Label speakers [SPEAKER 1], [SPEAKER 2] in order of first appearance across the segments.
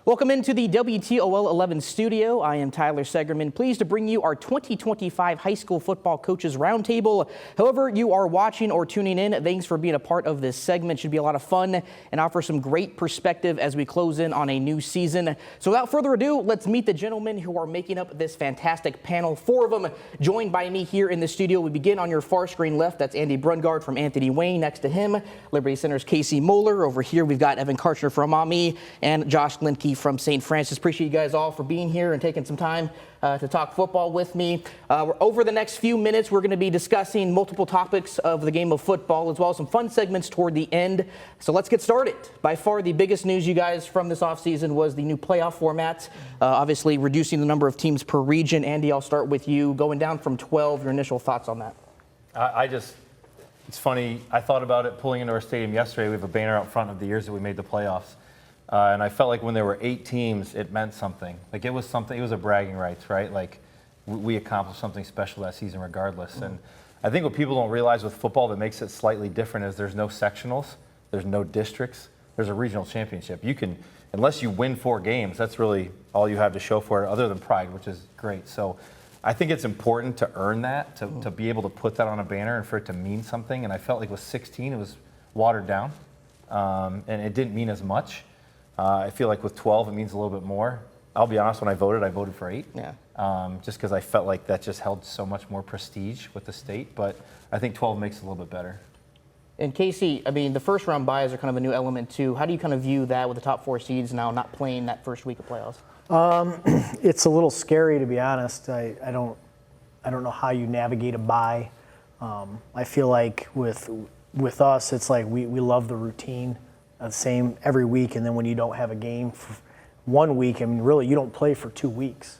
[SPEAKER 1] Welcome into the WTOL 11 studio. I am Tyler Segerman, pleased to bring you our 2025 High School Football Coaches Roundtable. However you are watching or tuning in, thanks for being a part of this segment. Should be a lot of fun and offer some great perspective as we close in on a new season. So without further ado, let's meet the gentlemen who are making up this fantastic panel. Four of them joined by me here in the studio. We begin on your far screen left. That's Andy Brungard from Anthony Wayne. Next to him, Liberty Center's Casey Mohler. Over here, we've got Evan Karchner from Maumee and Josh Lindke from St. Francis. Appreciate you guys all for being here and taking some time to talk football with me. Over the next few minutes, we're going to be discussing multiple topics of the game of football, as well as some fun segments toward the end. So let's get started. By far, the biggest news, you guys, from this offseason was the new playoff format, obviously reducing the number of teams per region. Andy, I'll start with you. Going down from 12, your initial thoughts on that?
[SPEAKER 2] It's funny, I thought about it pulling into our stadium yesterday. We have a banner out front of the years that we made the playoffs. And I felt like when there were 8 teams, it meant something. Like it was something, it was a bragging rights, right? Like we accomplished something special that season regardless. And I think what people don't realize with football that makes it slightly different is there's no sectionals, there's no districts, there's a regional championship. You can, unless you win 4 games, that's really all you have to show for it other than pride, which is great. So I think it's important to earn that, to be able to put that on a banner and for it to mean something. And I felt like with 16, it was watered down and it didn't mean as much. I feel like with 12, it means a little bit more. I'll be honest, when I voted for 8.
[SPEAKER 1] Yeah.
[SPEAKER 2] Just because I felt like that just held so much more prestige with the state. But I think 12 makes it a little bit better.
[SPEAKER 1] And Casey, I mean, the first round buys are kind of a new element too. How do you kind of view that with the top 4 seeds now not playing that first week of playoffs?
[SPEAKER 3] It's a little scary, to be honest. I don't know how you navigate a bye. I feel like with us, it's like we love the routine. The same every week, and then when you don't have a game for 1 week, I mean, really, you don't play for 2 weeks.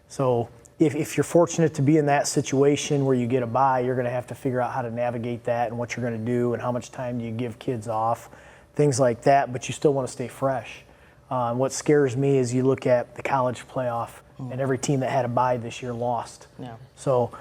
[SPEAKER 3] So if you're fortunate to be in that situation where you get a bye, you're going to have to figure out how to navigate that and what you're going to do and how much time do you give kids off, things like that, but you still want to stay fresh. What scares me is you look at the college playoff, and every team that had a bye this year lost.
[SPEAKER 1] Yeah.
[SPEAKER 3] So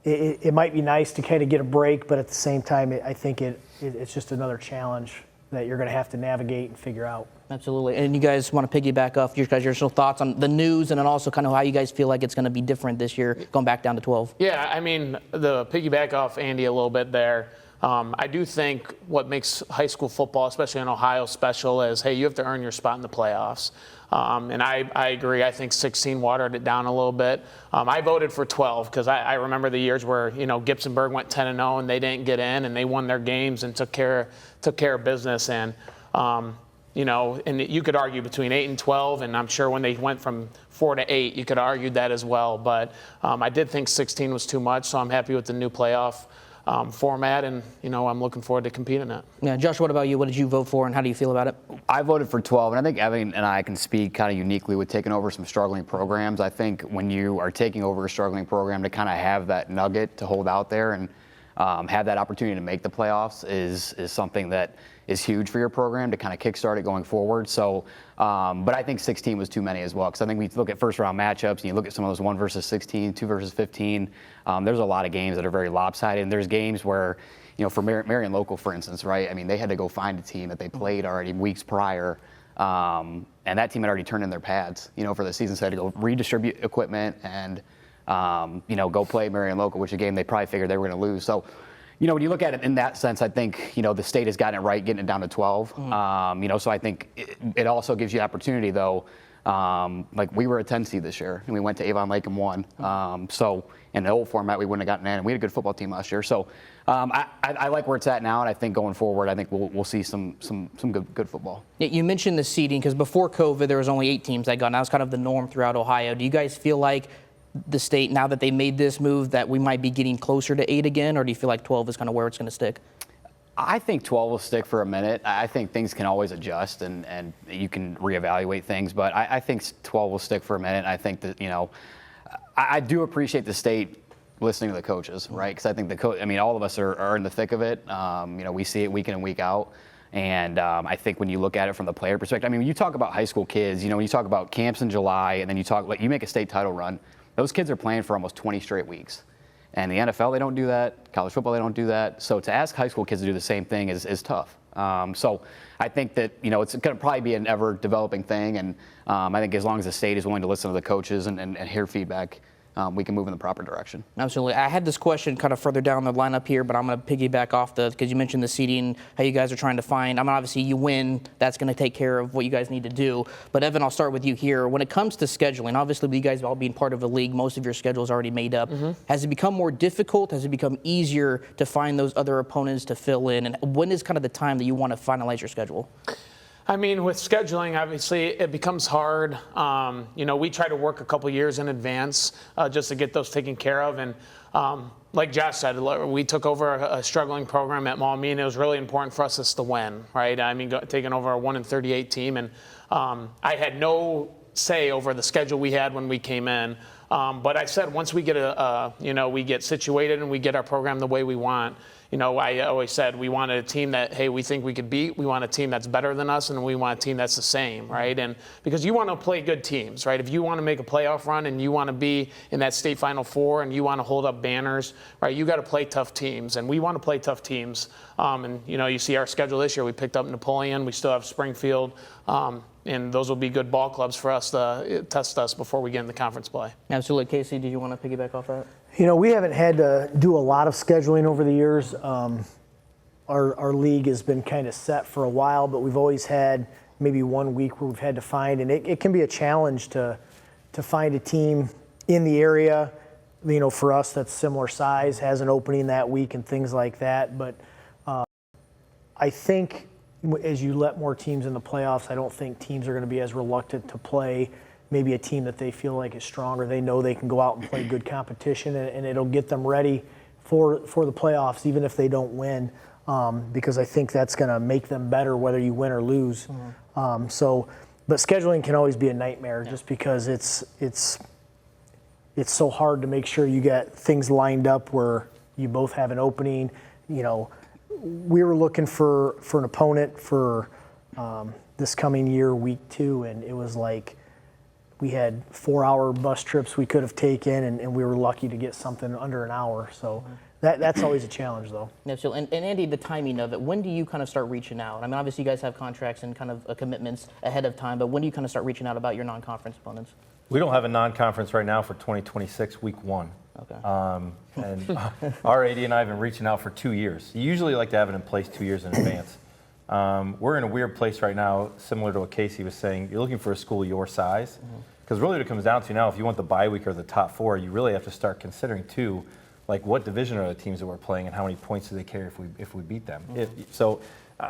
[SPEAKER 3] it might be nice to kind of get a break, but at the same time, I think it's just another challenge that you're going to have to navigate and figure out. Absolutely.
[SPEAKER 1] And you guys want to piggyback off your initial thoughts on the news and then also kind of how you guys feel like it's going to be different this year, going back down to 12?
[SPEAKER 4] Yeah, I mean, the piggyback off Andy a little bit there. I do think what makes high school football, especially in Ohio, special is, hey, you have to earn your spot in the playoffs. And I agree. I think 16 watered it down a little bit. I voted for 12 because I remember the years where, Gibsonburg went 10-0 and they didn't get in and they won their games and took care of business. And, and you could argue between 8 and 12, and I'm sure when they went from 4 to 8, you could argue that as well. But I did think 16 was too much, so I'm happy with the new playoff format, and I'm looking forward to competing in it.
[SPEAKER 1] Yeah, Josh, what about you? What did you vote for, and how do you feel about it?
[SPEAKER 5] I voted for 12, and I think Evan and I can speak kind of uniquely with taking over some struggling programs. I think when you are taking over a struggling program, to kind of have that nugget to hold out there and have that opportunity to make the playoffs is something that is huge for your program to kind of kickstart it going forward. So, but I think 16 was too many as well, because I think we look at first round matchups and you look at some of those 1 versus 16, 2 versus 15. There's a lot of games that are very lopsided, and there's games where, for Marion Local, for instance, right? I mean, they had to go find a team that they played already weeks prior, and that team had already turned in their pads, for the season, so they had to go redistribute equipment and, go play Marion Local, which is a game they probably figured they were going to lose. So, when you look at it in that sense, I think, the state has gotten it right, getting it down to 12. So I think it also gives you opportunity, though. Like we were a 10 seed this year, and we went to Avon Lake and won. So in the old format, we wouldn't have gotten in, and we had a good football team last year. So I like where it's at now, and I think going forward, I think we'll see some good football.
[SPEAKER 1] Yeah, you mentioned the seeding, because before COVID, there was only 8 teams that got in. That was kind of the norm throughout Ohio. Do you guys feel like the state, now that they made this move, that we might be getting closer to 8 again, or do you feel like 12 is kind of where it's going to stick?
[SPEAKER 5] I think 12 will stick for a minute. I think things can always adjust and you can reevaluate things, but I think 12 will stick for a minute. I think that, I do appreciate the state listening to the coaches, right? Because I think all of us are in the thick of it. We see it week in and week out. And I think when you look at it from the player perspective, when you talk about high school kids, when you talk about camps in July and then you make a state title run, those kids are playing for almost 20 straight weeks. And the NFL, they don't do that. College football, they don't do that. So to ask high school kids to do the same thing is tough. So I think that, it's going to probably be an ever developing thing. And I think as long as the state is willing to listen to the coaches and hear feedback, we can move in the proper direction.
[SPEAKER 1] Absolutely. I had this question kind of further down the lineup here, but I'm going to piggyback off because you mentioned the seeding, how you guys are trying to find. I mean, obviously you win. That's going to take care of what you guys need to do. But Evan, I'll start with you here. When it comes to scheduling, obviously with you guys all being part of a league, most of your schedule is already made up. Has it become more difficult? Has it become easier to find those other opponents to fill in? And when is kind of the time that you want to finalize your schedule?
[SPEAKER 4] I mean, with scheduling, obviously, it becomes hard. We try to work a couple years in advance just to get those taken care of. And like Josh said, we took over a struggling program at Maumee, and it was really important for us to win, right? I mean, taking over a 1-38 team. And I had no say over the schedule we had when we came in. But I said once we get we get situated and we get our program the way we want, I always said we wanted a team that, hey, we think we could beat. We want a team that's better than us, and we want a team that's the same, right? And because you want to play good teams, right? If you want to make a playoff run and you want to be in that state Final Four and you want to hold up banners, right? You got to play tough teams, and we want to play tough teams. You see our schedule this year. We picked up Napoleon. We still have Springfield. And those will be good ball clubs for us to test us before we get in the conference play.
[SPEAKER 1] Absolutely. Casey, did you want to piggyback off that?
[SPEAKER 3] We haven't had to do a lot of scheduling over the years. Our league has been kind of set for a while, but we've always had maybe 1 week where we've had to find, and it can be a challenge to find a team in the area, for us that's similar size, has an opening that week and things like that. But I think as you let more teams in the playoffs, I don't think teams are going to be as reluctant to play maybe a team that they feel like is stronger. They know they can go out and play good competition, and it'll get them ready for the playoffs, even if they don't win, because I think that's going to make them better whether you win or lose. But scheduling can always be a nightmare just because it's so hard to make sure you get things lined up where you both have an opening. We were looking for an opponent for this coming year, week 2, and it was like we had 4-hour bus trips we could have taken, and we were lucky to get something under an hour. So that's always a challenge, though.
[SPEAKER 1] Yeah, so, and Andy, the timing of it, when do you kind of start reaching out? I mean, obviously you guys have contracts and kind of commitments ahead of time, but when do you kind of start reaching out about your non-conference opponents?
[SPEAKER 2] We don't have a non-conference right now for 2026, week 1.
[SPEAKER 1] Okay.
[SPEAKER 2] And our AD and I have been reaching out for 2 years. You usually like to have it in place 2 years in advance. We're in a weird place right now, similar to what Casey was saying. You're looking for a school your size. Because really what it comes down to now, if you want the bye week or the top 4, you really have to start considering, too, like what division are the teams that we're playing and how many points do they carry if we beat them.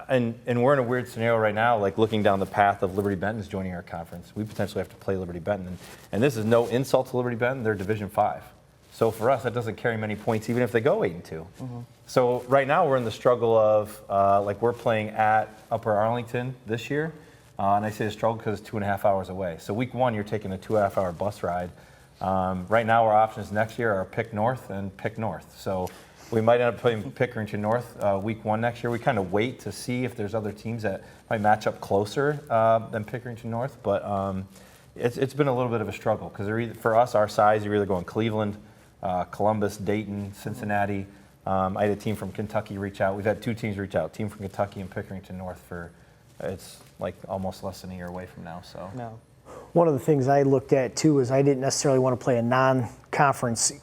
[SPEAKER 2] And we're in a weird scenario right now, like looking down the path of Liberty Benton's joining our conference. We potentially have to play Liberty Benton. And this is no insult to Liberty Benton. They're Division 5. So for us, that doesn't carry many points, even if they go 8-2. So right now we're in the struggle of, we're playing at Upper Arlington this year. And I say the struggle because it's 2.5 hours away. So week 1, you're taking a 2.5-hour bus ride. Right now our options next year are Pick North and Pick North. So we might end up playing Pickerington North week 1 next year. We kind of wait to see if there's other teams that might match up closer than Pickerington North. But it's been a little bit of a struggle because for us, our size, you're either going Cleveland, Columbus, Dayton, Cincinnati. I had a team from Kentucky reach out. We've had 2 teams reach out, team from Kentucky and Pickerington North it's like almost less than a year away from now. So
[SPEAKER 1] No.
[SPEAKER 3] One of the things I looked at, too, is I didn't necessarily want to play a non-conference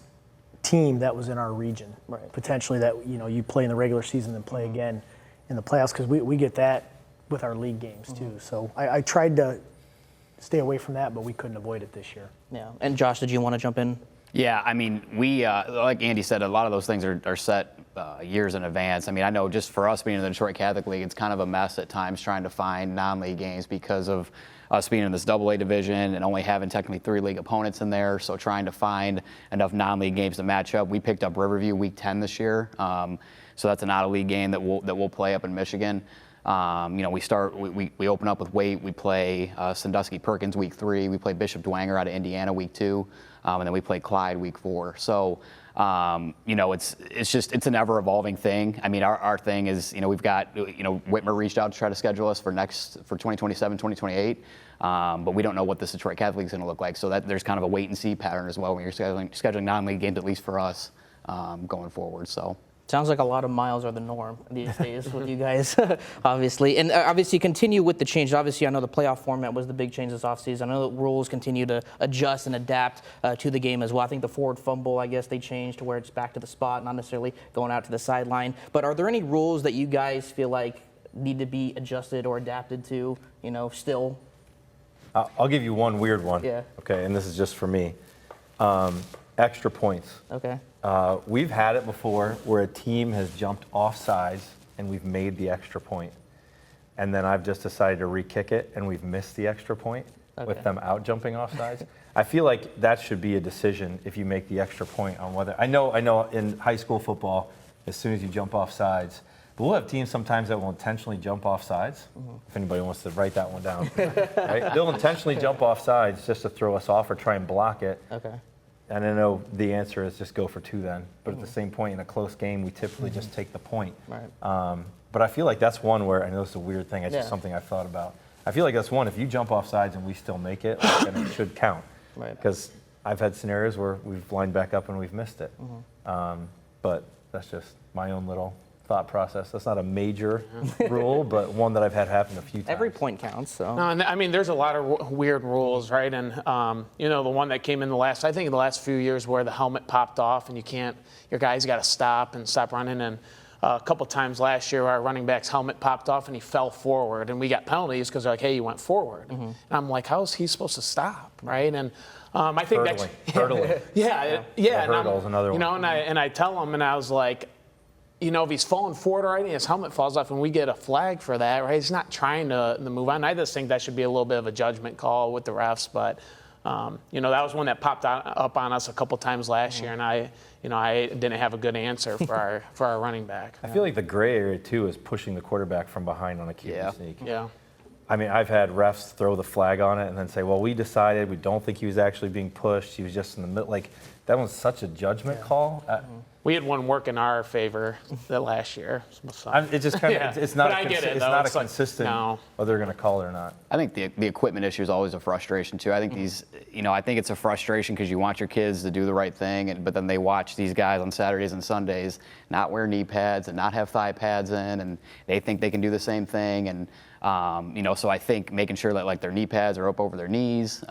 [SPEAKER 3] team that was in our region.
[SPEAKER 1] Right.
[SPEAKER 3] Potentially that, you play in the regular season and play again in the playoffs, because we get that with our league games, too. So I tried to stay away from that, but we couldn't avoid it this year.
[SPEAKER 1] Yeah. And Josh, did you want to jump in?
[SPEAKER 5] Yeah, I mean, we, like Andy said, a lot of those things are set years in advance. I mean, I know just for us being in the Detroit Catholic League, it's kind of a mess at times trying to find non-league games because of us being in this AA division and only having technically 3 league opponents in there. So trying to find enough non-league games to match up. We picked up Riverview week 10 this year. So that's an out-of-league game that we'll play up in Michigan. We open up with Waite. We play Sandusky Perkins week 3. We play Bishop Dwenger out of Indiana week 2. And then we play Clyde week 4. So, it's an ever evolving thing. I mean, our thing is, we've got, Whitmer reached out to try to schedule us for 2027, 2028. But we don't know what this Detroit Catholic is going to look like. So there's kind of a wait and see pattern as well when you're scheduling non-league games, at least for us, going forward. So.
[SPEAKER 1] Sounds like a lot of miles are the norm these days with you guys, obviously. And obviously continue with the change. Obviously, I know the playoff format was the big change this offseason. I know the rules continue to adjust and adapt to the game as well. I think the forward fumble, I guess they changed to where it's back to the spot, not necessarily going out to the sideline. But are there any rules that you guys feel like need to be adjusted or adapted to, still?
[SPEAKER 2] I'll give you one weird one.
[SPEAKER 1] Yeah.
[SPEAKER 2] Okay, and this is just for me. Extra points.
[SPEAKER 1] Okay.
[SPEAKER 2] We've had it before where a team has jumped offsides and we've made the extra point. And then I've just decided to re-kick it and we've missed the extra point with them out jumping offsides. I feel like that should be a decision if you make the extra point on whether. I know in high school football, as soon as you jump offsides, but we'll have teams sometimes that will intentionally jump off sides. If anybody wants to write that one down. Right? They'll intentionally jump off sides just to throw us off or try and block it.
[SPEAKER 1] Okay.
[SPEAKER 2] And I know the answer is just go for two then. But at the same point, in a close game, we typically just take the point.
[SPEAKER 1] Right.
[SPEAKER 2] But I feel like that's one where, I know it's a weird thing, it's just
[SPEAKER 1] Yeah.
[SPEAKER 2] something I've thought about. I feel like that's one, if you jump off sides and we still make it, then it should count.
[SPEAKER 1] Right.
[SPEAKER 2] Because I've had scenarios where we've lined back up and we've missed it. But that's just my own little thought process. That's not a major rule, but one that I've had happen a few times.
[SPEAKER 1] Every point counts, so.
[SPEAKER 4] No, and I mean, there's a lot of weird rules, right? And the one that came in I think in the last few years where the helmet popped off and your guys got to stop running. And a couple times last year, our running back's helmet popped off and he fell forward, and we got penalties because they're like, hey, you went forward. And I'm like, how is he supposed to stop, right? And I think
[SPEAKER 2] Hurdling.
[SPEAKER 4] yeah.
[SPEAKER 2] Hurdle's another one.
[SPEAKER 4] And I tell him, and I was like, if he's falling forward already and his helmet falls off and we get a flag for that, right? He's not trying to move on. I just think that should be a little bit of a judgment call with the refs. But, that was one that popped up on us a couple times last year, and I didn't have a good answer for our running back.
[SPEAKER 2] I feel like the gray area, too, is pushing the quarterback from behind on a QB sneak.
[SPEAKER 4] Yeah.
[SPEAKER 2] I mean, I've had refs throw the flag on it and then say, well, we decided we don't think he was actually being pushed. He was just in the middle. Like, that was such a judgment call.
[SPEAKER 4] We had one work in our favor that last year. So.
[SPEAKER 2] It just kind of, it's not, it's not a consistent whether they're going to call it or not.
[SPEAKER 5] I think the equipment issue is always a frustration too. I think I think it's a frustration because you want your kids to do the right thing, but then they watch these guys on Saturdays and Sundays not wear knee pads and not have thigh pads in, and they think they can do the same thing. And so I think making sure that like their knee pads are up over their knees,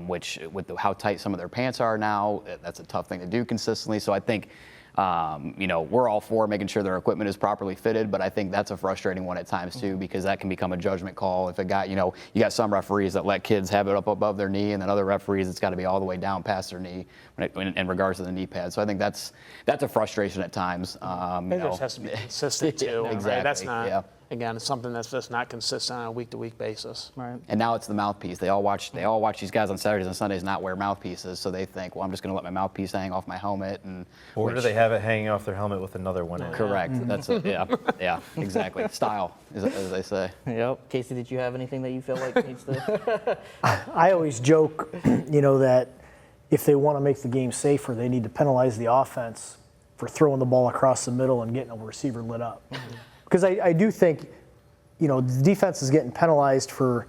[SPEAKER 5] which with how tight some of their pants are now, that's a tough thing to do consistently. So I think. We're all for making sure their equipment is properly fitted, but I think that's a frustrating one at times too, because that can become a judgment call. If it got, you got some referees that let kids have it up above their knee, and then other referees it's got to be all the way down past their knee in regards to the knee pad. So I think that's a frustration at times.
[SPEAKER 4] It just has to be consistent too.
[SPEAKER 5] Exactly.
[SPEAKER 4] Right? That's not.
[SPEAKER 5] Yeah.
[SPEAKER 4] Again, it's something that's just not consistent on a week-to-week basis.
[SPEAKER 1] Right.
[SPEAKER 5] And now it's the mouthpiece. They all watch these guys on Saturdays and Sundays not wear mouthpieces, so they think, well, I'm just going to let my mouthpiece hang off my helmet.
[SPEAKER 2] Or do they have it hanging off their helmet with another one in?
[SPEAKER 5] Correct. That's it. Yeah, exactly. Style, as they say.
[SPEAKER 1] Yep. Casey, did you have anything that you feel like needs to?
[SPEAKER 3] I always joke, that if they want to make the game safer, they need to penalize the offense for throwing the ball across the middle and getting a receiver lit up. Because I do think, the defense is getting penalized for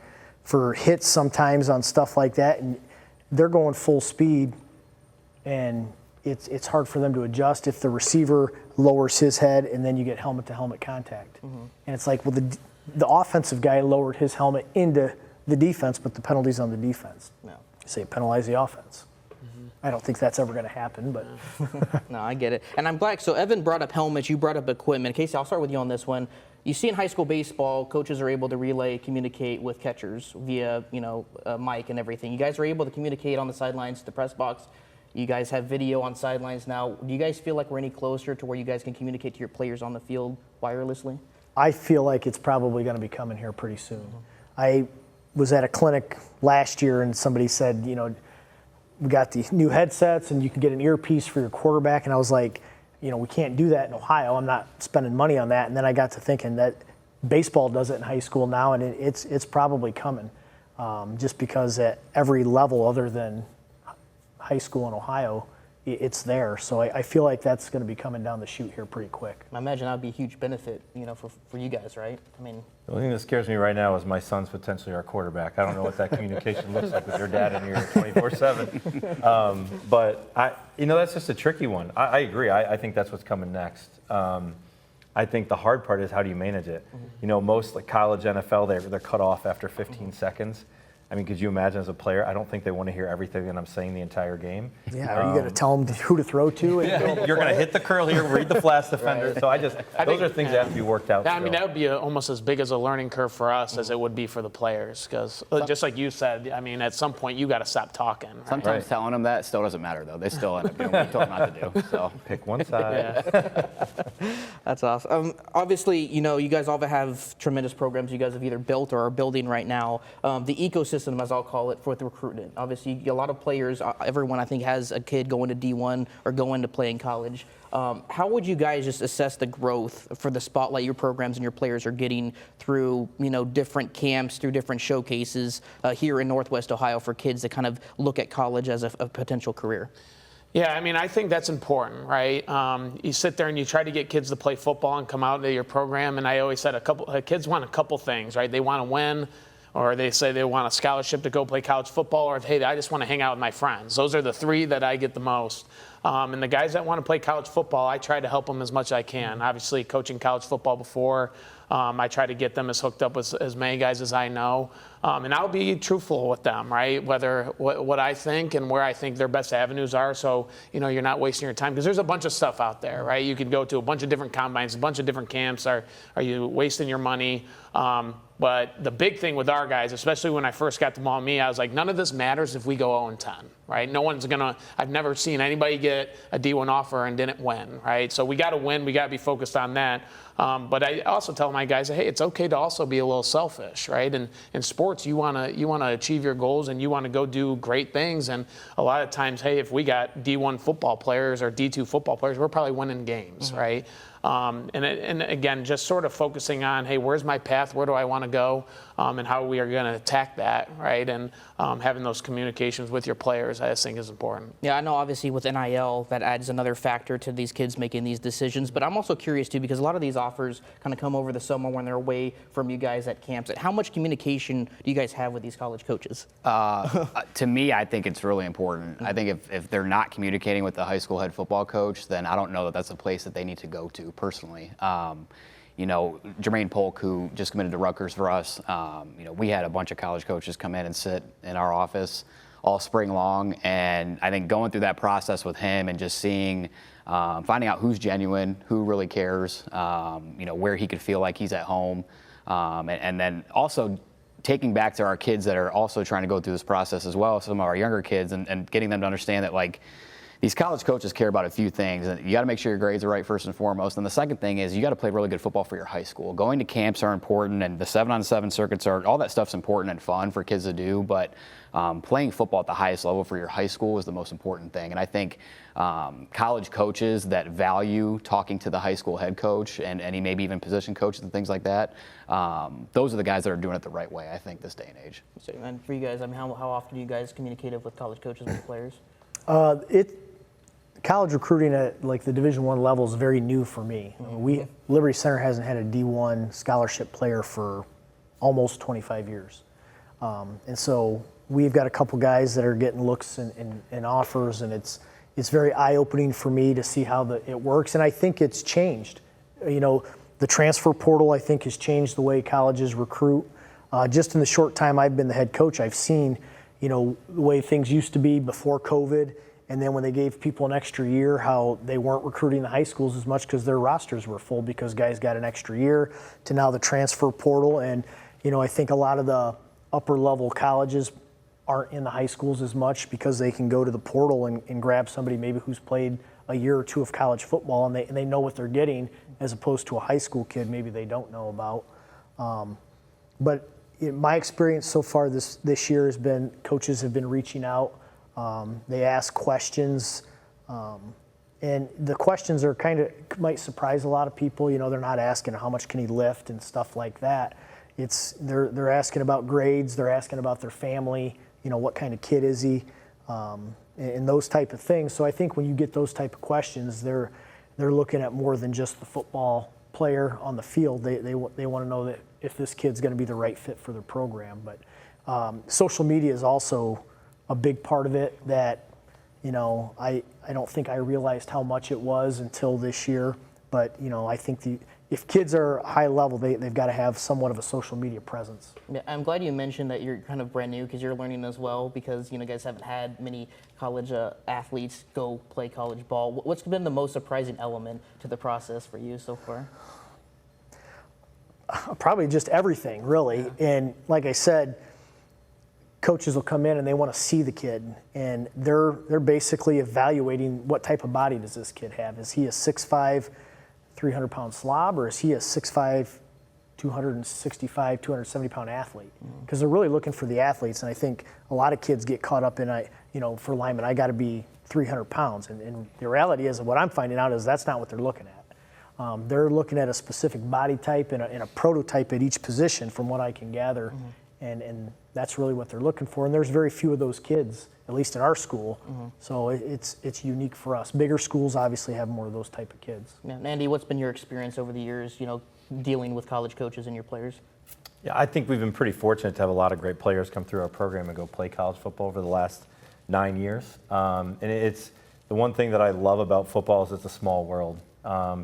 [SPEAKER 3] hits sometimes on stuff like that, and they're going full speed, and it's hard for them to adjust if the receiver lowers his head and then you get helmet-to-helmet contact. And it's like, well, the offensive guy lowered his helmet into the defense, but the penalty's on the defense.
[SPEAKER 1] No.
[SPEAKER 3] Say penalize the offense. I don't think that's ever going to happen, but.
[SPEAKER 1] No, I get it. And I'm glad. So Evan brought up helmets. You brought up equipment. Casey, I'll start with you on this one. You see in high school baseball, coaches are able to communicate with catchers via, a mic and everything. You guys are able to communicate on the sidelines to the press box. You guys have video on sidelines now. Do you guys feel like we're any closer to where you guys can communicate to your players on the field wirelessly?
[SPEAKER 3] I feel like it's probably going to be coming here pretty soon. I was at a clinic last year and somebody said, we got the new headsets and you can get an earpiece for your quarterback. And I was like, we can't do that in Ohio. I'm not spending money on that. And then I got to thinking that baseball does it in high school now, and it's probably coming just because at every level other than high school in Ohio, it's there. So I feel like that's going to be coming down the chute here pretty quick.
[SPEAKER 1] I imagine that would be a huge benefit, for you guys, right? I mean,
[SPEAKER 2] The only thing that scares me right now is my son's potentially our quarterback. I don't know what that communication looks like with your dad in here 24/7. But that's just a tricky one. I agree. I think that's what's coming next. I think the hard part is how do you manage it? Most like college, NFL, they're cut off after 15 seconds. I mean, could you imagine as a player? I don't think they want to hear everything that I'm saying the entire game.
[SPEAKER 3] Yeah, are you going to tell them who to throw to? And
[SPEAKER 2] You're going to hit the curl here, read the flash defender. So those are things that have to be worked out.
[SPEAKER 4] I mean, that would be almost as big as a learning curve for us as it would be for the players. Because just like you said, I mean, at some point you got to stop talking. Right?
[SPEAKER 5] Sometimes telling them that still doesn't matter, though. They still end up doing what you told them not to do. So
[SPEAKER 2] Pick one side.
[SPEAKER 1] that's awesome. Obviously, you guys all have tremendous programs you guys have either built or are building right now. The ecosystem, as I'll call it, for the recruitment. Obviously, a lot of players, everyone I think has a kid going to D1 or going to play in college. How would you guys just assess the growth for the spotlight your programs and your players are getting through, different camps, through different showcases here in Northwest Ohio for kids that kind of look at college as a potential career?
[SPEAKER 4] Yeah, I mean, I think that's important, right? You sit there and you try to get kids to play football and come out to your program, and I always said kids want a couple things, right? They want to win, or they say they want a scholarship to go play college football, or hey, I just want to hang out with my friends. Those are the three that I get the most. And the guys that want to play college football, I try to help them as much as I can. Obviously, coaching college football before, I try to get them as hooked up with as many guys as I know. And I'll be truthful with them, right? Whether what I think and where I think their best avenues are, so you're not wasting your time. Because there's a bunch of stuff out there, right? You could go to a bunch of different combines, a bunch of different camps. Are you wasting your money? But the big thing with our guys, especially when I first got to Maumee, I was like, none of this matters if we go 0-10, right? No one's going to – I've never seen anybody get a D1 offer and didn't win, right? So we got to win. We got to be focused on that. But I also tell my guys, hey, it's okay to also be a little selfish, right? And in sports, you want to achieve your goals and you want to go do great things. And a lot of times, hey, if we got D1 football players or D2 football players, we're probably winning games, right? And again, just sort of focusing on, hey, where's my path? Where do I want to go? And how we are going to attack that, right? And having those communications with your players, I just think is important.
[SPEAKER 1] Yeah, I know obviously with NIL, that adds another factor to these kids making these decisions. But I'm also curious, too, because a lot of these offers kind of come over the summer when they're away from you guys at camps. How much communication do you guys have with these college coaches?
[SPEAKER 5] To me, I think it's really important. I think if they're not communicating with the high school head football coach, then I don't know that that's a place that they need to go to personally. Jermaine Polk, who just committed to Rutgers for us, we had a bunch of college coaches come in and sit in our office all spring long. And I think going through that process with him and just seeing, finding out who's genuine, who really cares, where he could feel like he's at home. And then also taking back to our kids that are also trying to go through this process as well, some of our younger kids, and getting them to understand that, like, these college coaches care about a few things. You got to make sure your grades are right first and foremost. And the second thing is you got to play really good football for your high school. Going to camps are important, and the 7-on-7 circuits all that stuff's important and fun for kids to do. But playing football at the highest level for your high school is the most important thing. And I think college coaches that value talking to the high school head coach and any maybe even position coaches and things like that, those are the guys that are doing it the right way, I think, this day and age.
[SPEAKER 1] So, and for you guys, I mean, how often do you guys communicate with college coaches and players?
[SPEAKER 3] College recruiting at like the Division I level is very new for me. Liberty Center hasn't had a D1 scholarship player for almost 25 years. And so we've got a couple guys that are getting looks and offers, and it's very eye-opening for me to see how it works. And I think it's changed. The transfer portal, I think, has changed the way colleges recruit. Just in the short time I've been the head coach, I've seen, the way things used to be before COVID. And then when they gave people an extra year, how they weren't recruiting the high schools as much because their rosters were full because guys got an extra year, to now the transfer portal. And, I think a lot of the upper level colleges aren't in the high schools as much because they can go to the portal and grab somebody maybe who's played a year or two of college football and they know what they're getting, as opposed to a high school kid maybe they don't know about. But my experience so far this year has been coaches have been reaching out. They ask questions, and the questions are might surprise a lot of people. They're not asking how much can he lift and stuff like that. They're asking about grades. They're asking about their family. What kind of kid is he? and those type of things. So I think when you get those type of questions, they're looking at more than just the football player on the field. They want to know that if this kid's going to be the right fit for their program. But social media is also a big part of it that, I don't think I realized how much it was until this year. But, I think if kids are high level, they've got to have somewhat of a social media presence.
[SPEAKER 1] Yeah, I'm glad you mentioned that you're kind of brand new because you're learning as well because, you guys haven't had many college athletes go play college ball. What's been the most surprising element to the process for you so far?
[SPEAKER 3] Probably just everything, really. Yeah. And like I said, coaches will come in and they want to see the kid, and they're basically evaluating what type of body does this kid have. Is he a 6'5", 300-pound slob, or is he a 6'5", 265, 270-pound athlete? Because they're really looking for the athletes, and I think a lot of kids get caught up in, for linemen, I got to be 300 pounds, and the reality is, what I'm finding out is that's not what they're looking at. They're looking at a specific body type and a prototype at each position, from what I can gather, and that's really what they're looking for. And there's very few of those kids, at least in our school. So it's unique for us. Bigger schools obviously have more of those type of kids.
[SPEAKER 1] Yeah. Andy, what's been your experience over the years, dealing with college coaches and your players?
[SPEAKER 2] Yeah, I think we've been pretty fortunate to have a lot of great players come through our program and go play college football over the last 9 years. And it's the one thing that I love about football is it's a small world,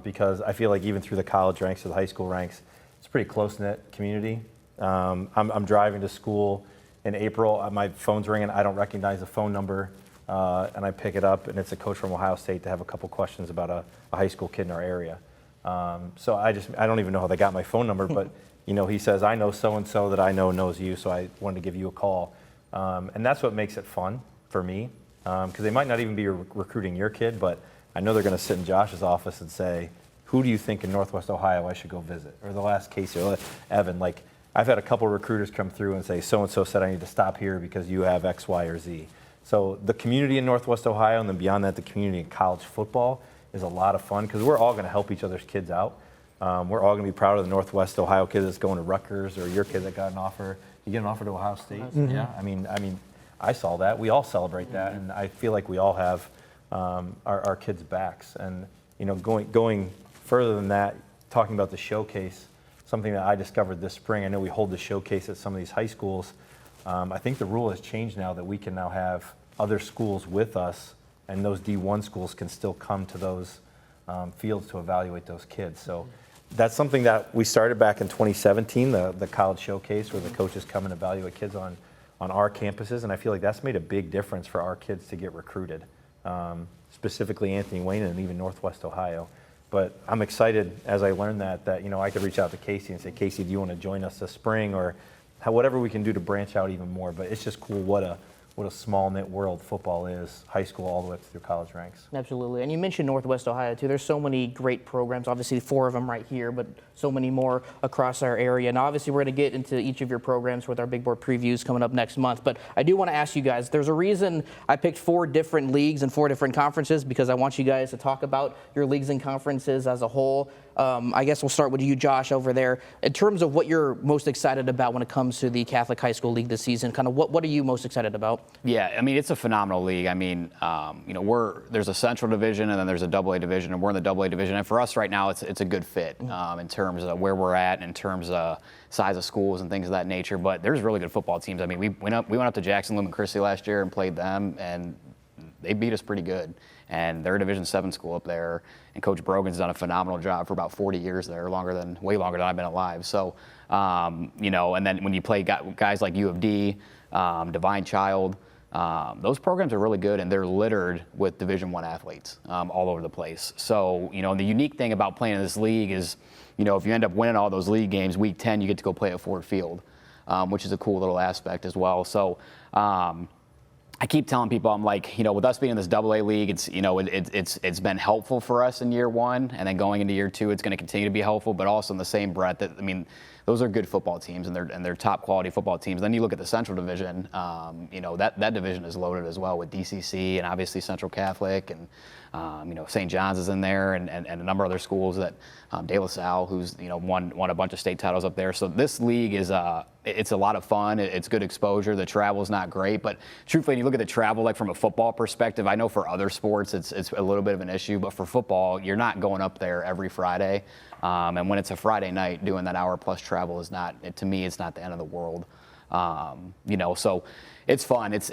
[SPEAKER 2] because I feel like even through the college ranks or the high school ranks, it's a pretty close-knit community. I'm driving to school in April. My phone's ringing. I don't recognize the phone number, and I pick it up, and it's a coach from Ohio State to have a couple questions about a high school kid in our area. So I don't even know how they got my phone number, but he says, I know so-and-so that I know knows you, so I wanted to give you a call. And that's what makes it fun for me, because they might not even be recruiting your kid, but I know they're going to sit in Josh's office and say, who do you think in Northwest Ohio I should go visit? Or the last Casey or Evan, I've had a couple recruiters come through and say, so-and-so said I need to stop here because you have X, Y, or Z. So the community in Northwest Ohio, and then beyond that, the community in college football is a lot of fun because we're all going to help each other's kids out. We're all going to be proud of the Northwest Ohio kid that's going to Rutgers, or your kid that got an offer. You get an offer to Ohio State? Yeah, I mean, I saw that. We all celebrate that, and I feel like we all have our kids' backs. And going further than that, talking about the showcase, something that I discovered this spring. I know we hold the showcase at some of these high schools. I think the rule has changed now that we can now have other schools with us, and those D1 schools can still come to those fields to evaluate those kids. So that's something that we started back in 2017, the college showcase, where the coaches come and evaluate kids on our campuses, and I feel like that's made a big difference for our kids to get recruited, specifically Anthony Wayne and even Northwest Ohio. But I'm excited as I learned that I could reach out to Casey and say, Casey, do you want to join us this spring, or whatever we can do to branch out even more. But it's just cool what a small knit world football is, high school all the way up through college ranks.
[SPEAKER 1] Absolutely. And you mentioned Northwest Ohio too. There's so many great programs, obviously 4 of them right here, but so many more across our area. And obviously we're going to get into each of your programs with our big board previews coming up next month. But I do want to ask you guys, there's a reason I picked 4 different leagues and 4 different conferences, because I want you guys to talk about your leagues and conferences as a whole. I guess we'll start with you, Josh, over there. In terms of what you're most excited about when it comes to the Catholic High School League this season, kind of what are you most excited about?
[SPEAKER 5] Yeah, I mean, it's a phenomenal league. I mean, there's a Central Division and then there's a AA Division, and we're in the AA Division. And for us right now, it's a good fit in terms of where we're at, in terms of size of schools and things of that nature. But there's really good football teams. I mean, we went up to Jackson, Lumen Christi last year and played them, and they beat us pretty good. And they're a Division 7 school up there, and Coach Brogan's done a phenomenal job for about 40 years there, way longer than I've been alive. So, and then when you play guys like U of D, Divine Child, those programs are really good, and they're littered with Division I athletes all over the place. So, the unique thing about playing in this league is, if you end up winning all those league games, week 10 you get to go play at Ford Field, which is a cool little aspect as well. So. I keep telling people, I'm like, with us being in this AA league, it's been helpful for us in year 1, and then going into year 2, it's going to continue to be helpful. But also in the same breath, those are good football teams, and they're top quality football teams. Then you look at the Central Division, that division is loaded as well with DCC and obviously Central Catholic, and St. John's is in there, and a number of other schools that De La Salle, who's won a bunch of state titles up there. So this league is it's a lot of fun. It's good exposure. The travel's not great, but truthfully, when you look at the travel, like from a football perspective, I know for other sports it's a little bit of an issue, but for football, you're not going up there every Friday. And when it's a Friday night, doing that hour-plus travel is not, to me, it's not the end of the world. So it's fun. It's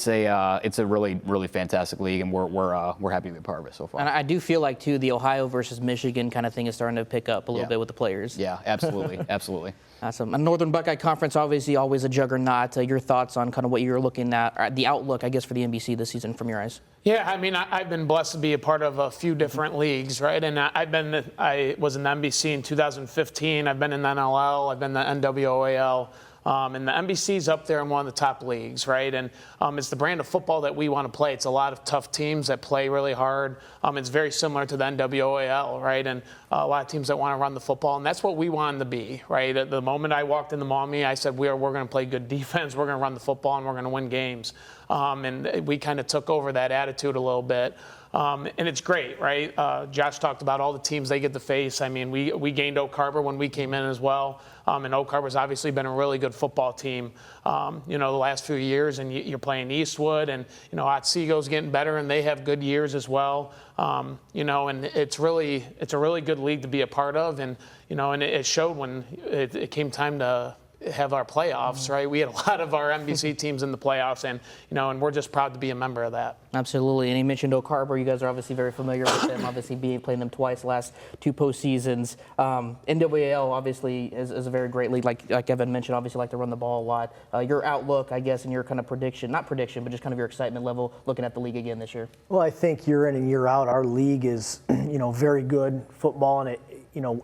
[SPEAKER 5] a really fantastic league, and we're happy to be a part of it so far.
[SPEAKER 1] And I do feel like too the Ohio versus Michigan kind of thing is starting to pick up a little bit with the players.
[SPEAKER 5] Yeah, absolutely, absolutely.
[SPEAKER 1] Awesome. A Northern Buckeye Conference, obviously, always a juggernaut. Your thoughts on kind of what you're looking at, the outlook, I guess, for the NBC this season from your eyes?
[SPEAKER 4] Yeah, I mean, I've been blessed to be a part of a few different leagues, right? And I was in the NBC in 2015. I've been in the NLL. I've been in the NWOAL. And the NBC's up there in one of the top leagues, right? And it's the brand of football that we want to play. It's a lot of tough teams that play really hard. It's very similar to the NWOAL, right? And a lot of teams that want to run the football, and that's what we wanted to be, right? At the moment I walked into Maumee, I said, we're going to play good defense, we're going to run the football, and we're going to win games. And we kind of took over that attitude a little bit. And it's great, right? Josh talked about all the teams they get to face. I mean, we gained Oak Harbor when we came in as well. And Oak Harbor's obviously been a really good football team, the last few years. And you're playing Eastwood, and, Otsego's getting better, and they have good years as well. And it's a really good league to be a part of. And, and it showed when it came time to have our playoffs, right? We had a lot of our NBC teams in the playoffs, and and we're just proud to be a member of that.
[SPEAKER 1] Absolutely. And you mentioned Oak Harbor. You guys are obviously very familiar with them, obviously playing them twice the last two postseasons. NWAL obviously is a very great league. Like Evan mentioned, obviously like to run the ball a lot. Your outlook, I guess, and your kind of not prediction, but just kind of your excitement level looking at the league again this year.
[SPEAKER 3] Well, I think year in and year out, our league is, very good football, and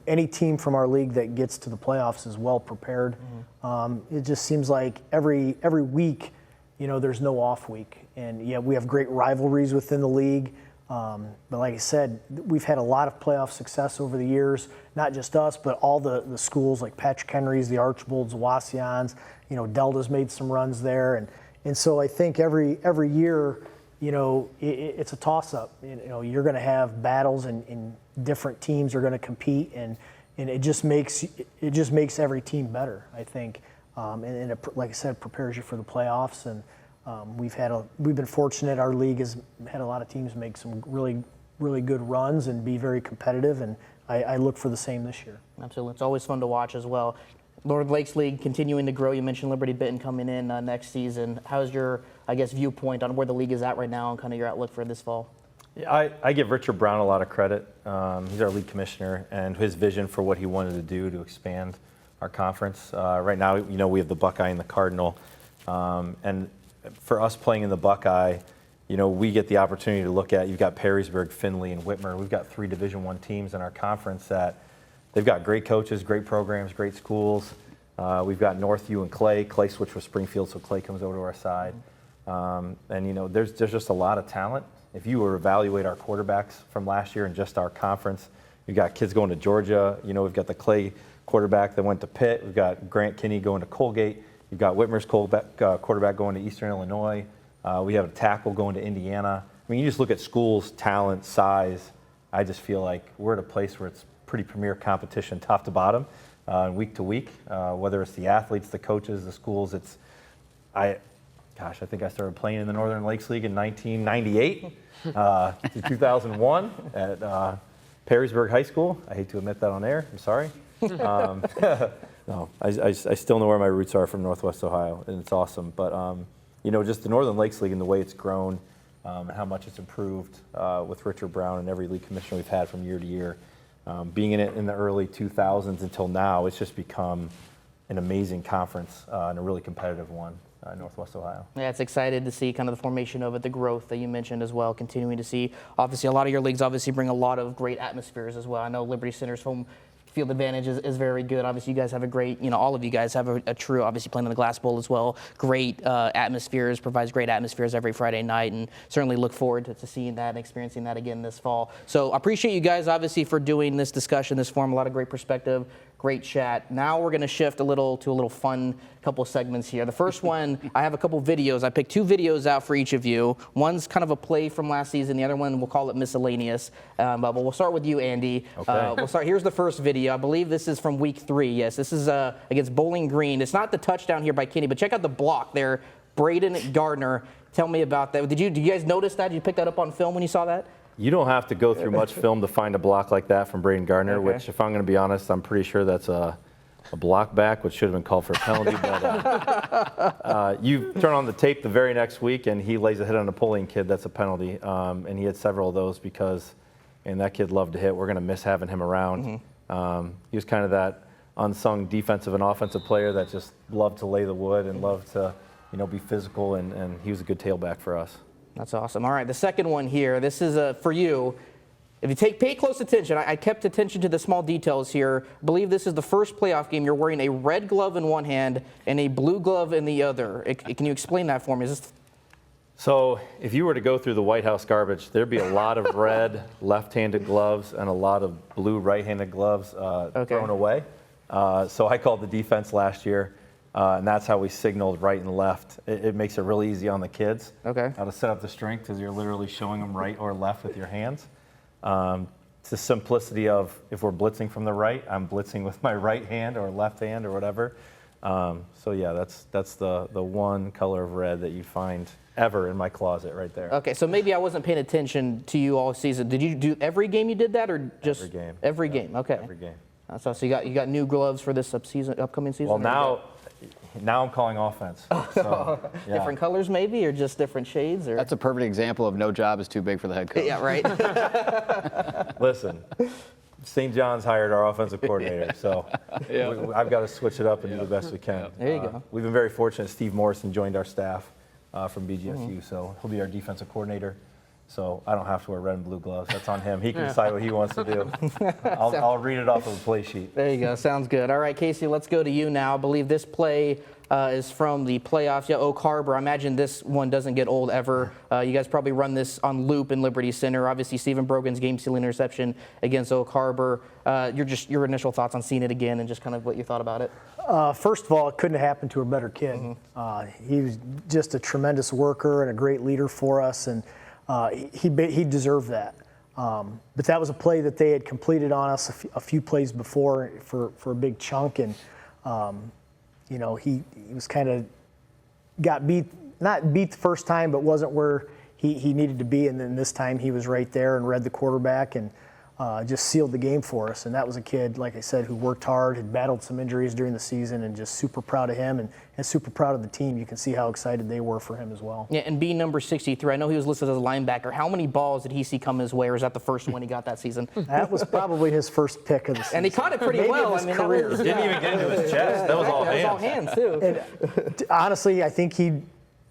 [SPEAKER 3] any team from our league that gets to the playoffs is well prepared. It just seems like every week, there's no off week. And yeah, we have great rivalries within the league. But like I said, we've had a lot of playoff success over the years, not just us, but all the schools like Patrick Henry's, the Archibalds, the Wassians, Delta's made some runs there. And so I think every year, it's a toss-up. You're going to have battles, and different teams are going to compete, and it just makes every team better, I think. And it, like I said, prepares you for the playoffs. And we've been fortunate. Our league has had a lot of teams make some really, really good runs and be very competitive. And I look for the same this year.
[SPEAKER 1] Absolutely, it's always fun to watch as well. Northern Lakes League continuing to grow. You mentioned Liberty Benton coming in next season. How's your, viewpoint on where the league is at right now and kind of your outlook for this fall?
[SPEAKER 2] Yeah, I give Richard Brown a lot of credit. He's our league commissioner, and his vision for what he wanted to do to expand our conference. Right now, we have the Buckeye and the Cardinal. And for us playing in the Buckeye, we get the opportunity to look at, you've got Perrysburg, Findlay, and Whitmer. We've got 3 Division I teams in our conference that they've got great coaches, great programs, great schools. We've got Northview and Clay. Clay switched with Springfield, so Clay comes over to our side. And there's just a lot of talent. If you were to evaluate our quarterbacks from last year in just our conference, you've got kids going to Georgia. We've got the Clay quarterback that went to Pitt. We've got Grant Kinney going to Colgate. You've got Whitmer's quarterback going to Eastern Illinois. We have a tackle going to Indiana. I mean, you just look at schools, talent, size. I just feel like we're at a place where it's pretty premier competition, top to bottom, week to week. Whether it's the athletes, the coaches, the schools, I think I started playing in the Northern Lakes League in 1998 to 2001 at Perrysburg High School. I hate to admit that on air. I'm sorry. No, I still know where my roots are from Northwest Ohio, and it's awesome. But just the Northern Lakes League and the way it's grown, and how much it's improved with Richard Brown and every league commissioner we've had from year to year. Being in it in the early 2000s until now, it's just become an amazing conference and a really competitive one. Northwest Ohio.
[SPEAKER 1] Yeah, it's excited to see kind of the formation of it, the growth that you mentioned as well, continuing to see. Obviously, a lot of your leagues obviously bring a lot of great atmospheres as well. I know Liberty Center's home field advantage is very good. Obviously, you guys have a great, all of you guys have a true, obviously playing in the Glass Bowl as well. Great atmospheres, provides great atmospheres every Friday night, and certainly look forward to seeing that and experiencing that again this fall. So I appreciate you guys, obviously, for doing this discussion, this forum, a lot of great perspective. Great chat. Now we're going to shift to a little fun couple segments here. The first one, I have a couple videos. I picked 2 videos out for each of you. One's kind of a play from last season. The other one, we'll call it miscellaneous. But we'll start with you, Andy.
[SPEAKER 2] Okay.
[SPEAKER 1] We'll start. Here's the first video. I believe this is from week 3. Yes, this is against Bowling Green. It's not the touchdown here by Kenny, but check out the block there. Braden Gardner. Tell me about that. Did you guys notice that? Did you pick that up on film when you saw that?
[SPEAKER 2] You don't have to go through much film to find a block like that from Braden Gardner,
[SPEAKER 1] Okay.
[SPEAKER 2] which, if I'm going to be honest, I'm pretty sure that's a block back, which should have been called for a penalty. But you turn on the tape the very next week, and he lays a hit on a Napoleon kid. That's a penalty. And he had several of those because, and that kid loved to hit. We're going to miss having him around. He was kind of that unsung defensive and offensive player that just loved to lay the wood and loved to, be physical, and he was a good tailback for us.
[SPEAKER 1] That's awesome. All right, the second one here. This is for you. If you pay close attention, I kept attention to the small details here. I believe this is the first playoff game. You're wearing a red glove in one hand and a blue glove in the other. Can you explain that for me?
[SPEAKER 2] So if you were to go through the White House garbage, there'd be a lot of red left-handed gloves and a lot of blue right-handed gloves thrown away. So I called the defense last year. And that's how we signaled right and left. It makes it really easy on the kids how to set up the strength, because you're literally showing them right or left with your hands. It's the simplicity of, if we're blitzing from the right, I'm blitzing with my right hand or left hand or whatever. So yeah, that's the one color of red that you find ever in my closet right there.
[SPEAKER 1] Okay, so maybe I wasn't paying attention to you all season. Did you do every game you did that, or just
[SPEAKER 2] every game?
[SPEAKER 1] Every game. Okay.
[SPEAKER 2] Every game.
[SPEAKER 1] So you got new gloves for this upcoming season?
[SPEAKER 2] Well, now I'm calling offense. So, yeah.
[SPEAKER 1] Different colors maybe, or just different shades? Or?
[SPEAKER 5] That's a perfect example of no job is too big for the head coach.
[SPEAKER 1] Yeah, right.
[SPEAKER 2] Listen, St. John's hired our offensive coordinator, so I've got to switch it up and do the best we can.
[SPEAKER 1] There you go.
[SPEAKER 2] We've been very fortunate. Steve Morrison joined our staff from BGSU, so he'll be our defensive coordinator. So I don't have to wear red and blue gloves. That's on him. He can decide what he wants to do. I'll read it off of the play sheet.
[SPEAKER 1] There you go. Sounds good. All right, Casey, let's go to you now. I believe this play is from the playoffs. Yeah, Oak Harbor. I imagine this one doesn't get old ever. You guys probably run this on loop in Liberty Center. Obviously, Stephen Brogan's game-sealing interception against Oak Harbor. Your initial thoughts on seeing it again and just kind of what you thought about it.
[SPEAKER 3] First of all, it couldn't have happened to a better kid. He was just a tremendous worker and a great leader for us, and he deserved that. But that was a play that they had completed on us a few plays before for a big chunk, and he was kind of got beat, not beat the first time, but wasn't where he needed to be, and then this time he was right there and read the quarterback and just sealed the game for us. And that was a kid, like I said, who worked hard, had battled some injuries during the season, and just super proud of him and super proud of the team. You can see how excited they were for him as well.
[SPEAKER 1] Yeah, and being number 63, I know he was listed as a linebacker. How many balls did he see come his way, or is that the first one he got that season?
[SPEAKER 3] That was probably his first pick of the season.
[SPEAKER 1] And he caught it pretty well.
[SPEAKER 3] Maybe his career.
[SPEAKER 2] Didn't even get into his chest. That was all
[SPEAKER 1] That was all
[SPEAKER 2] hands.
[SPEAKER 1] hands, too.
[SPEAKER 3] And honestly, I think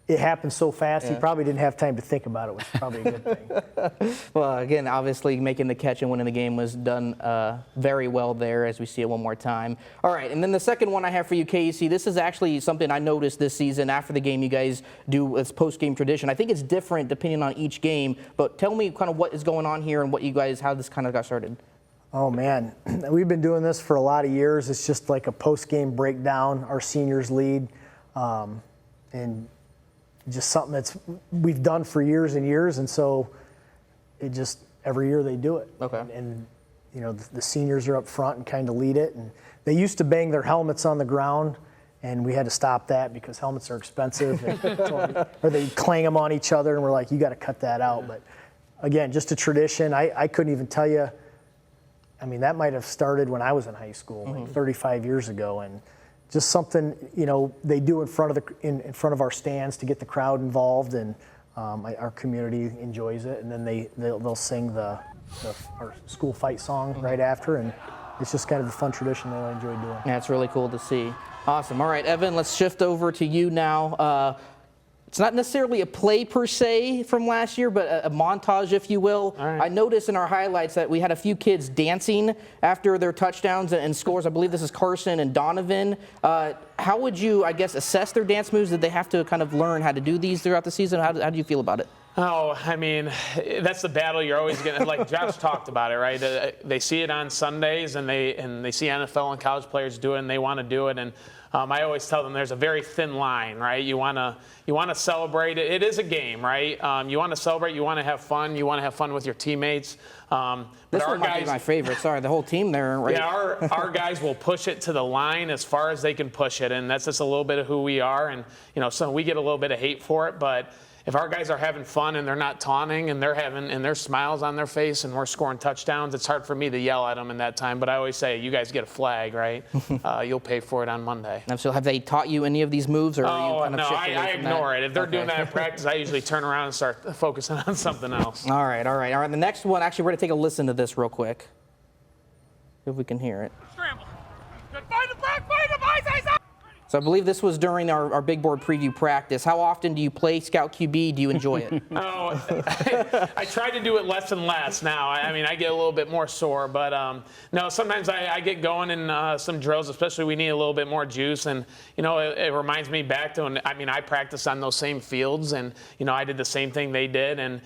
[SPEAKER 3] it happened so fast, he probably didn't have time to think about it, which is probably a good thing.
[SPEAKER 1] Well, again, obviously making the catch and winning the game was done very well there, as we see it one more time. All right, and then the second one I have for you, Casey, this is actually something I noticed this season. After the game, you guys do this post-game tradition. I think it's different depending on each game, but tell me kind of what is going on here and how this kind of got started.
[SPEAKER 3] Oh, man. We've been doing this for a lot of years. It's just like a post-game breakdown. Our seniors lead, and just something that's we've done for years and years, and so it just every year they do it.
[SPEAKER 1] Okay.
[SPEAKER 3] And the seniors are up front and kind of lead it, and they used to bang their helmets on the ground, and we had to stop that because helmets are expensive, or they clang them on each other, and we're like, you got to cut that out. But again, just a tradition. I couldn't even tell you. I mean, that might have started when I was in high school, like 35 years ago, and just something they do in front of our stands to get the crowd involved, and our community enjoys it. And then they'll sing our school fight song right after, and it's just kind of a fun tradition that I enjoy doing.
[SPEAKER 1] Yeah, it's really cool to see. Awesome. All right, Evan, let's shift over to you now. It's not necessarily a play per se from last year, but a montage, if you will.
[SPEAKER 4] All right.
[SPEAKER 1] I noticed in our highlights that we had a few kids dancing after their touchdowns and scores. I believe this is Carson and Donovan. How would you, assess their dance moves? Did they have to kind of learn how to do these throughout the season? How do you feel about it?
[SPEAKER 4] Oh, I mean, that's the battle you're always going to, like Josh talked about it, right? They see it on Sundays and they see NFL and college players do it and they want to do it. And I always tell them there's a very thin line, right? You want to celebrate it. It is a game, right? You want to celebrate. You want to have fun. You want to have fun with your teammates.
[SPEAKER 1] This one might be my favorite. Sorry, the whole team there. Right?
[SPEAKER 4] Yeah, our guys will push it to the line as far as they can push it, and that's just a little bit of who we are. And so we get a little bit of hate for it, but if our guys are having fun and they're not taunting and there's smiles on their face and we're scoring touchdowns, it's hard for me to yell at them in that time. But I always say, you guys get a flag, right? You'll pay for it on Monday.
[SPEAKER 1] So have they taught you any of these moves? Or are you kind of
[SPEAKER 4] I ignore it. If they're doing that in practice, I usually turn around and start focusing on something else.
[SPEAKER 1] All right. The next one, actually, we're going to take a listen to this real quick. See if we can hear it.
[SPEAKER 6] Scramble. Good. Find him, Brad. Find him. Eyes.
[SPEAKER 1] So I believe this was during our big board preview practice. How often do you play Scout QB? Do you enjoy it?
[SPEAKER 4] I try to do it less and less now. I mean, I get a little bit more sore, but no, sometimes I get going in some drills, especially we need a little bit more juice. And, it reminds me back to when, I practiced on those same fields and, I did the same thing they did. And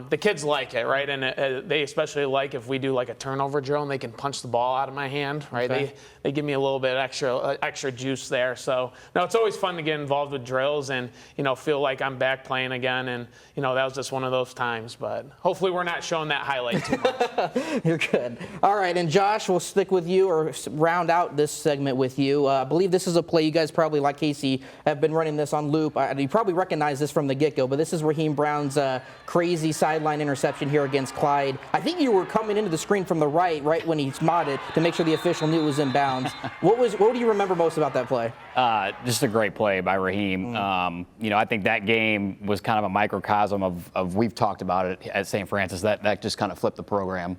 [SPEAKER 4] the kids like it, right? And they especially like if we do like a turnover drill and they can punch the ball out of my hand, right?
[SPEAKER 1] Okay.
[SPEAKER 4] They give me a little bit extra juice there. So, no, it's always fun to get involved with drills and, feel like I'm back playing again. And, that was just one of those times. But hopefully we're not showing that highlight too much.
[SPEAKER 1] You're good. All right, and Josh, we'll stick with you or round out this segment with you. I believe this is a play you guys probably, like Casey, have been running this on loop. You probably recognize this from the get-go, but this is Raheem Brown's crazy sideline interception here against Clyde. I think you were coming into the screen from the right when he smotted to make sure the official knew it was inbounds. What do you remember most about that play?
[SPEAKER 5] Just a great play by Raheem. I think that game was kind of a microcosm of we've talked about it at St. Francis, that just kind of flipped the program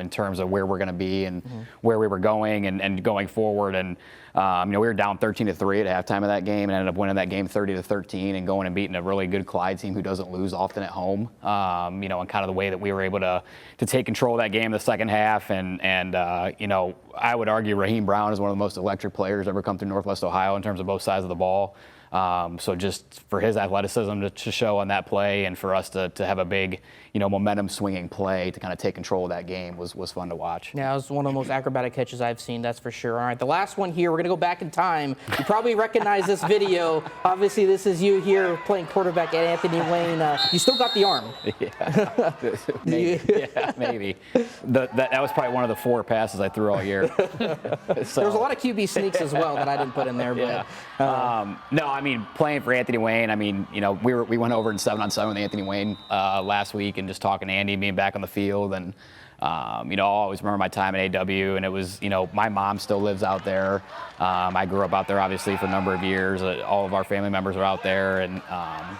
[SPEAKER 5] in terms of where we're going to be and where we were going and going forward. And we were down 13-3 at halftime of that game and ended up winning that game 30-13 and going and beating a really good Clyde team who doesn't lose often at home. And kind of the way that we were able to take control of that game in the second half. And I would argue Raheem Brown is one of the most electric players ever come through Northwest Ohio in terms of both sides of the ball. So just for his athleticism to show on that play and for us to have a big, momentum swinging play to kind of take control of that game was fun to watch.
[SPEAKER 1] Yeah, it was one of the most acrobatic catches I've seen, that's for sure. All right, the last one here, we're going to go back in time. You probably recognize this video. Obviously, this is you here playing quarterback at Anthony Wayne. You still got the arm.
[SPEAKER 5] Yeah, maybe. Yeah, maybe. That was probably one of the 4 passes I threw all year. So.
[SPEAKER 1] There was a lot of QB sneaks as well that I didn't put in there. But,
[SPEAKER 5] yeah. No, I mean, playing for Anthony Wayne, we went over in 7-on-7 with Anthony Wayne last week and just talking to Andy, being back on the field. And, I'll always remember my time at AW. And it was, my mom still lives out there. I grew up out there, obviously, for a number of years. All of our family members are out there. And,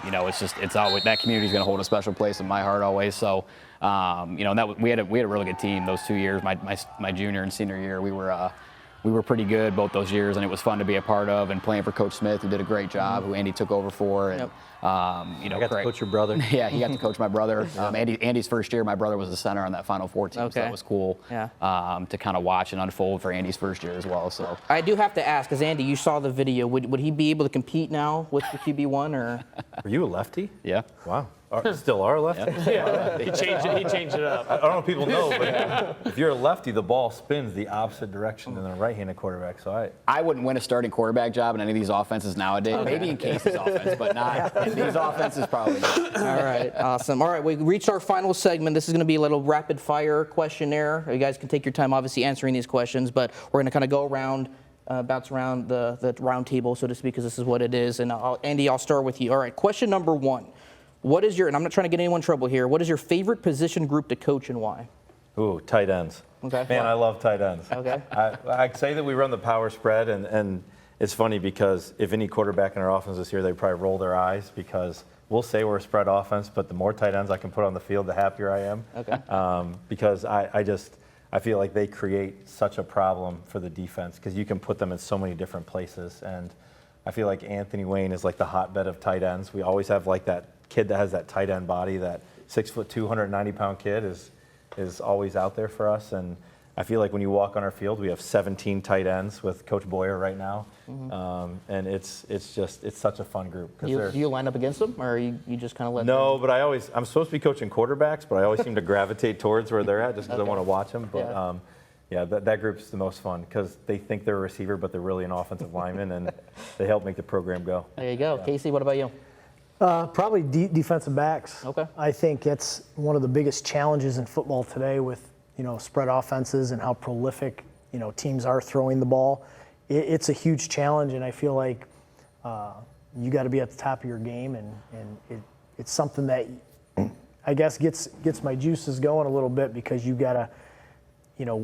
[SPEAKER 5] it's always, that community is going to hold a special place in my heart always. So, we had a really good team those 2 years. My junior and senior year, we were pretty good both those years, and it was fun to be a part of. And playing for Coach Smith, who did a great job, who Andy took over for. And,
[SPEAKER 2] I got to coach your brother.
[SPEAKER 5] Yeah, he got to coach my brother. Andy's first year, my brother was the center on that Final Four team, so that was cool to kind of watch and unfold for Andy's first year as well. So
[SPEAKER 1] I do have to ask, because Andy, you saw the video. Would he be able to compete now with the QB1? Or?
[SPEAKER 2] Are you a lefty?
[SPEAKER 5] Yeah.
[SPEAKER 2] Wow. Still are a lefty?
[SPEAKER 4] Yeah. He changed it up.
[SPEAKER 2] I don't know if people know, but if you're a lefty, the ball spins the opposite direction than a right-handed quarterback. So
[SPEAKER 5] I wouldn't win a starting quarterback job in any of these offenses nowadays. Maybe in Casey's offense, but not in these offenses probably not.
[SPEAKER 1] All right, awesome. All right, we reached our final segment. This is going to be a little rapid-fire questionnaire. You guys can take your time, obviously, answering these questions, but we're going to kind of go around, bounce around the round table, so to speak, because this is what it is. And Andy, I'll start with you. All right, question number 1. What is and I'm not trying to get anyone in trouble here, what is your favorite position group to coach and why?
[SPEAKER 2] Ooh, tight ends.
[SPEAKER 1] Okay.
[SPEAKER 2] Man, I love tight ends.
[SPEAKER 1] Okay.
[SPEAKER 2] I'd say that we run the power spread, and it's funny because if any quarterback in our offense this year, they'd probably roll their eyes because we'll say we're a spread offense, but the more tight ends I can put on the field, the happier I am.
[SPEAKER 1] Okay.
[SPEAKER 2] Because I feel like they create such a problem for the defense because you can put them in so many different places. And I feel like Anthony Wayne is like the hotbed of tight ends. We always have like that kid that has that tight end body, that 6'2", 290-pound kid is always out there for us. And I feel like when you walk on our field, we have 17 tight ends with Coach Boyer right now, and it's such a fun group.
[SPEAKER 1] Do you line up against them, or you just kind of let
[SPEAKER 2] No, but I'm supposed to be coaching quarterbacks, but I always seem to gravitate towards where they're at just because I want to watch them. But that group's the most fun because they think they're a receiver, but they're really an offensive lineman, and they help make the program go.
[SPEAKER 1] There you go. Casey, what about you?
[SPEAKER 3] Probably defensive backs.
[SPEAKER 1] Okay.
[SPEAKER 3] I think it's one of the biggest challenges in football today with, spread offenses and how prolific, teams are throwing the ball. It's a huge challenge, and I feel like you got to be at the top of your game, and it's something that I guess gets my juices going a little bit because you got to,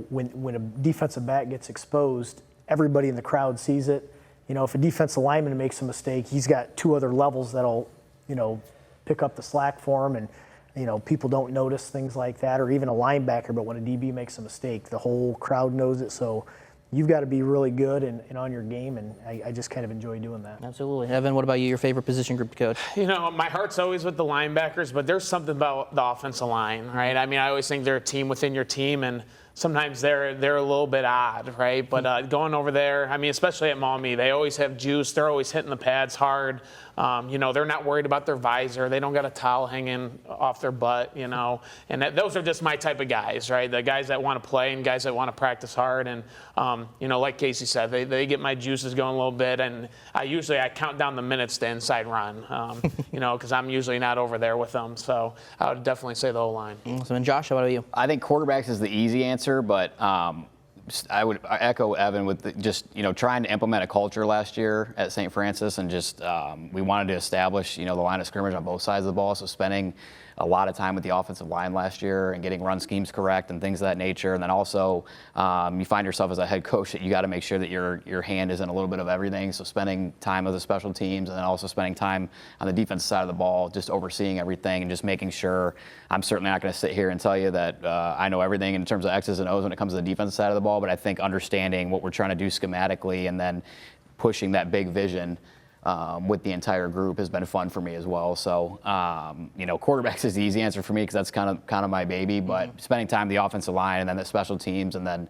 [SPEAKER 3] when a defensive back gets exposed, everybody in the crowd sees it. If a defensive lineman makes a mistake, he's got two other levels that'll, pick up the slack for him, and people don't notice things like that, or even a linebacker. But when a DB makes a mistake, the whole crowd knows it. So you've got to be really good and on your game, and I just kind of enjoy doing that.
[SPEAKER 1] Absolutely. Evan, what about you? Your favorite position group to coach?
[SPEAKER 4] My heart's always with the linebackers, but there's something about the offensive line, right? I mean, I always think they're a team within your team, and sometimes they're a little bit odd, right? But going over there, I mean, especially at Maumee, they always have juice. They're always hitting the pads hard. They're not worried about their visor. They don't got a towel hanging off their butt, And those are just my type of guys, right? The guys that want to play and guys that want to practice hard. And, like Casey said, they get my juices going a little bit. And I count down the minutes to inside run, because I'm usually not over there with them. So I would definitely say the O-line.
[SPEAKER 1] So, and Josh, how about you?
[SPEAKER 5] I think quarterbacks is the easy answer, but I would echo Evan with trying to implement a culture last year at St. Francis, and just we wanted to establish the line of scrimmage on both sides of the ball. So spending a lot of time with the offensive line last year and getting run schemes correct and things of that nature. And then also you find yourself as a head coach that you got to make sure that your hand is in a little bit of everything. So spending time with the special teams, and then also spending time on the defensive side of the ball, just overseeing everything and just making sure. I'm certainly not going to sit here and tell you that I know everything in terms of X's and O's when it comes to the defensive side of the ball, but I think understanding what we're trying to do schematically and then pushing that big vision with the entire group has been fun for me as well. So, quarterbacks is the easy answer for me because that's kind of my baby. But spending time with the offensive line and then the special teams, and then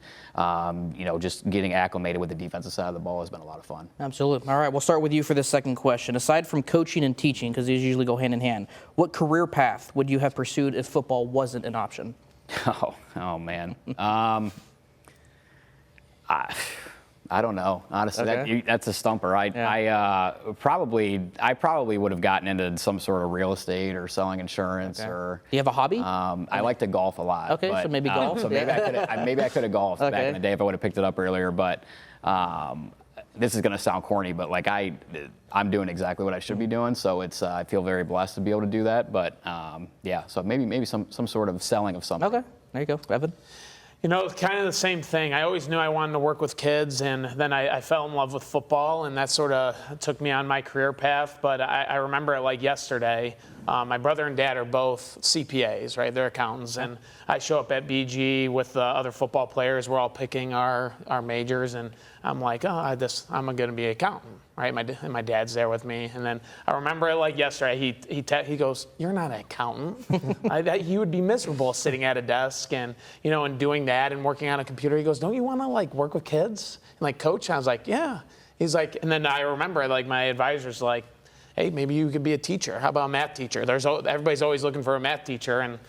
[SPEAKER 5] just getting acclimated with the defensive side of the ball has been a lot of fun.
[SPEAKER 1] Absolutely. All right, we'll start with you for this second question. Aside from coaching and teaching, because these usually go hand in hand, what career path would you have pursued if football wasn't an option?
[SPEAKER 5] Oh man. I don't know, honestly.
[SPEAKER 1] Okay.
[SPEAKER 5] That's a stumper. I probably would have gotten into some sort of real estate or selling insurance.
[SPEAKER 1] Okay.
[SPEAKER 5] Or.
[SPEAKER 1] Do you have a hobby?
[SPEAKER 5] I like to golf a lot.
[SPEAKER 1] Okay, so maybe golf.
[SPEAKER 5] So maybe I could have golfed back in the day if I would have picked it up earlier. But this is going to sound corny, but I'm doing exactly what I should be doing. So I feel very blessed to be able to do that. But so maybe some sort of selling of something.
[SPEAKER 1] Okay, there you go, Evan.
[SPEAKER 4] Kind of the same thing. I always knew I wanted to work with kids, and then I fell in love with football, and that sort of took me on my career path. But I remember it like yesterday. My brother and dad are both CPAs, right? They're accountants, and I show up at BG with the other football players. We're all picking our majors, and I'm like, I'm going to be an accountant, right? And my dad's there with me, and then I remember it like yesterday. He goes, "You're not an accountant." He would be miserable sitting at a desk and and doing that and working on a computer. He goes, "Don't you want to work with kids and coach?" I was like, "Yeah." He's like, and then I remember my advisor's like, "Hey, maybe you could be a teacher. How about a math teacher?" Everybody's always looking for a math teacher, and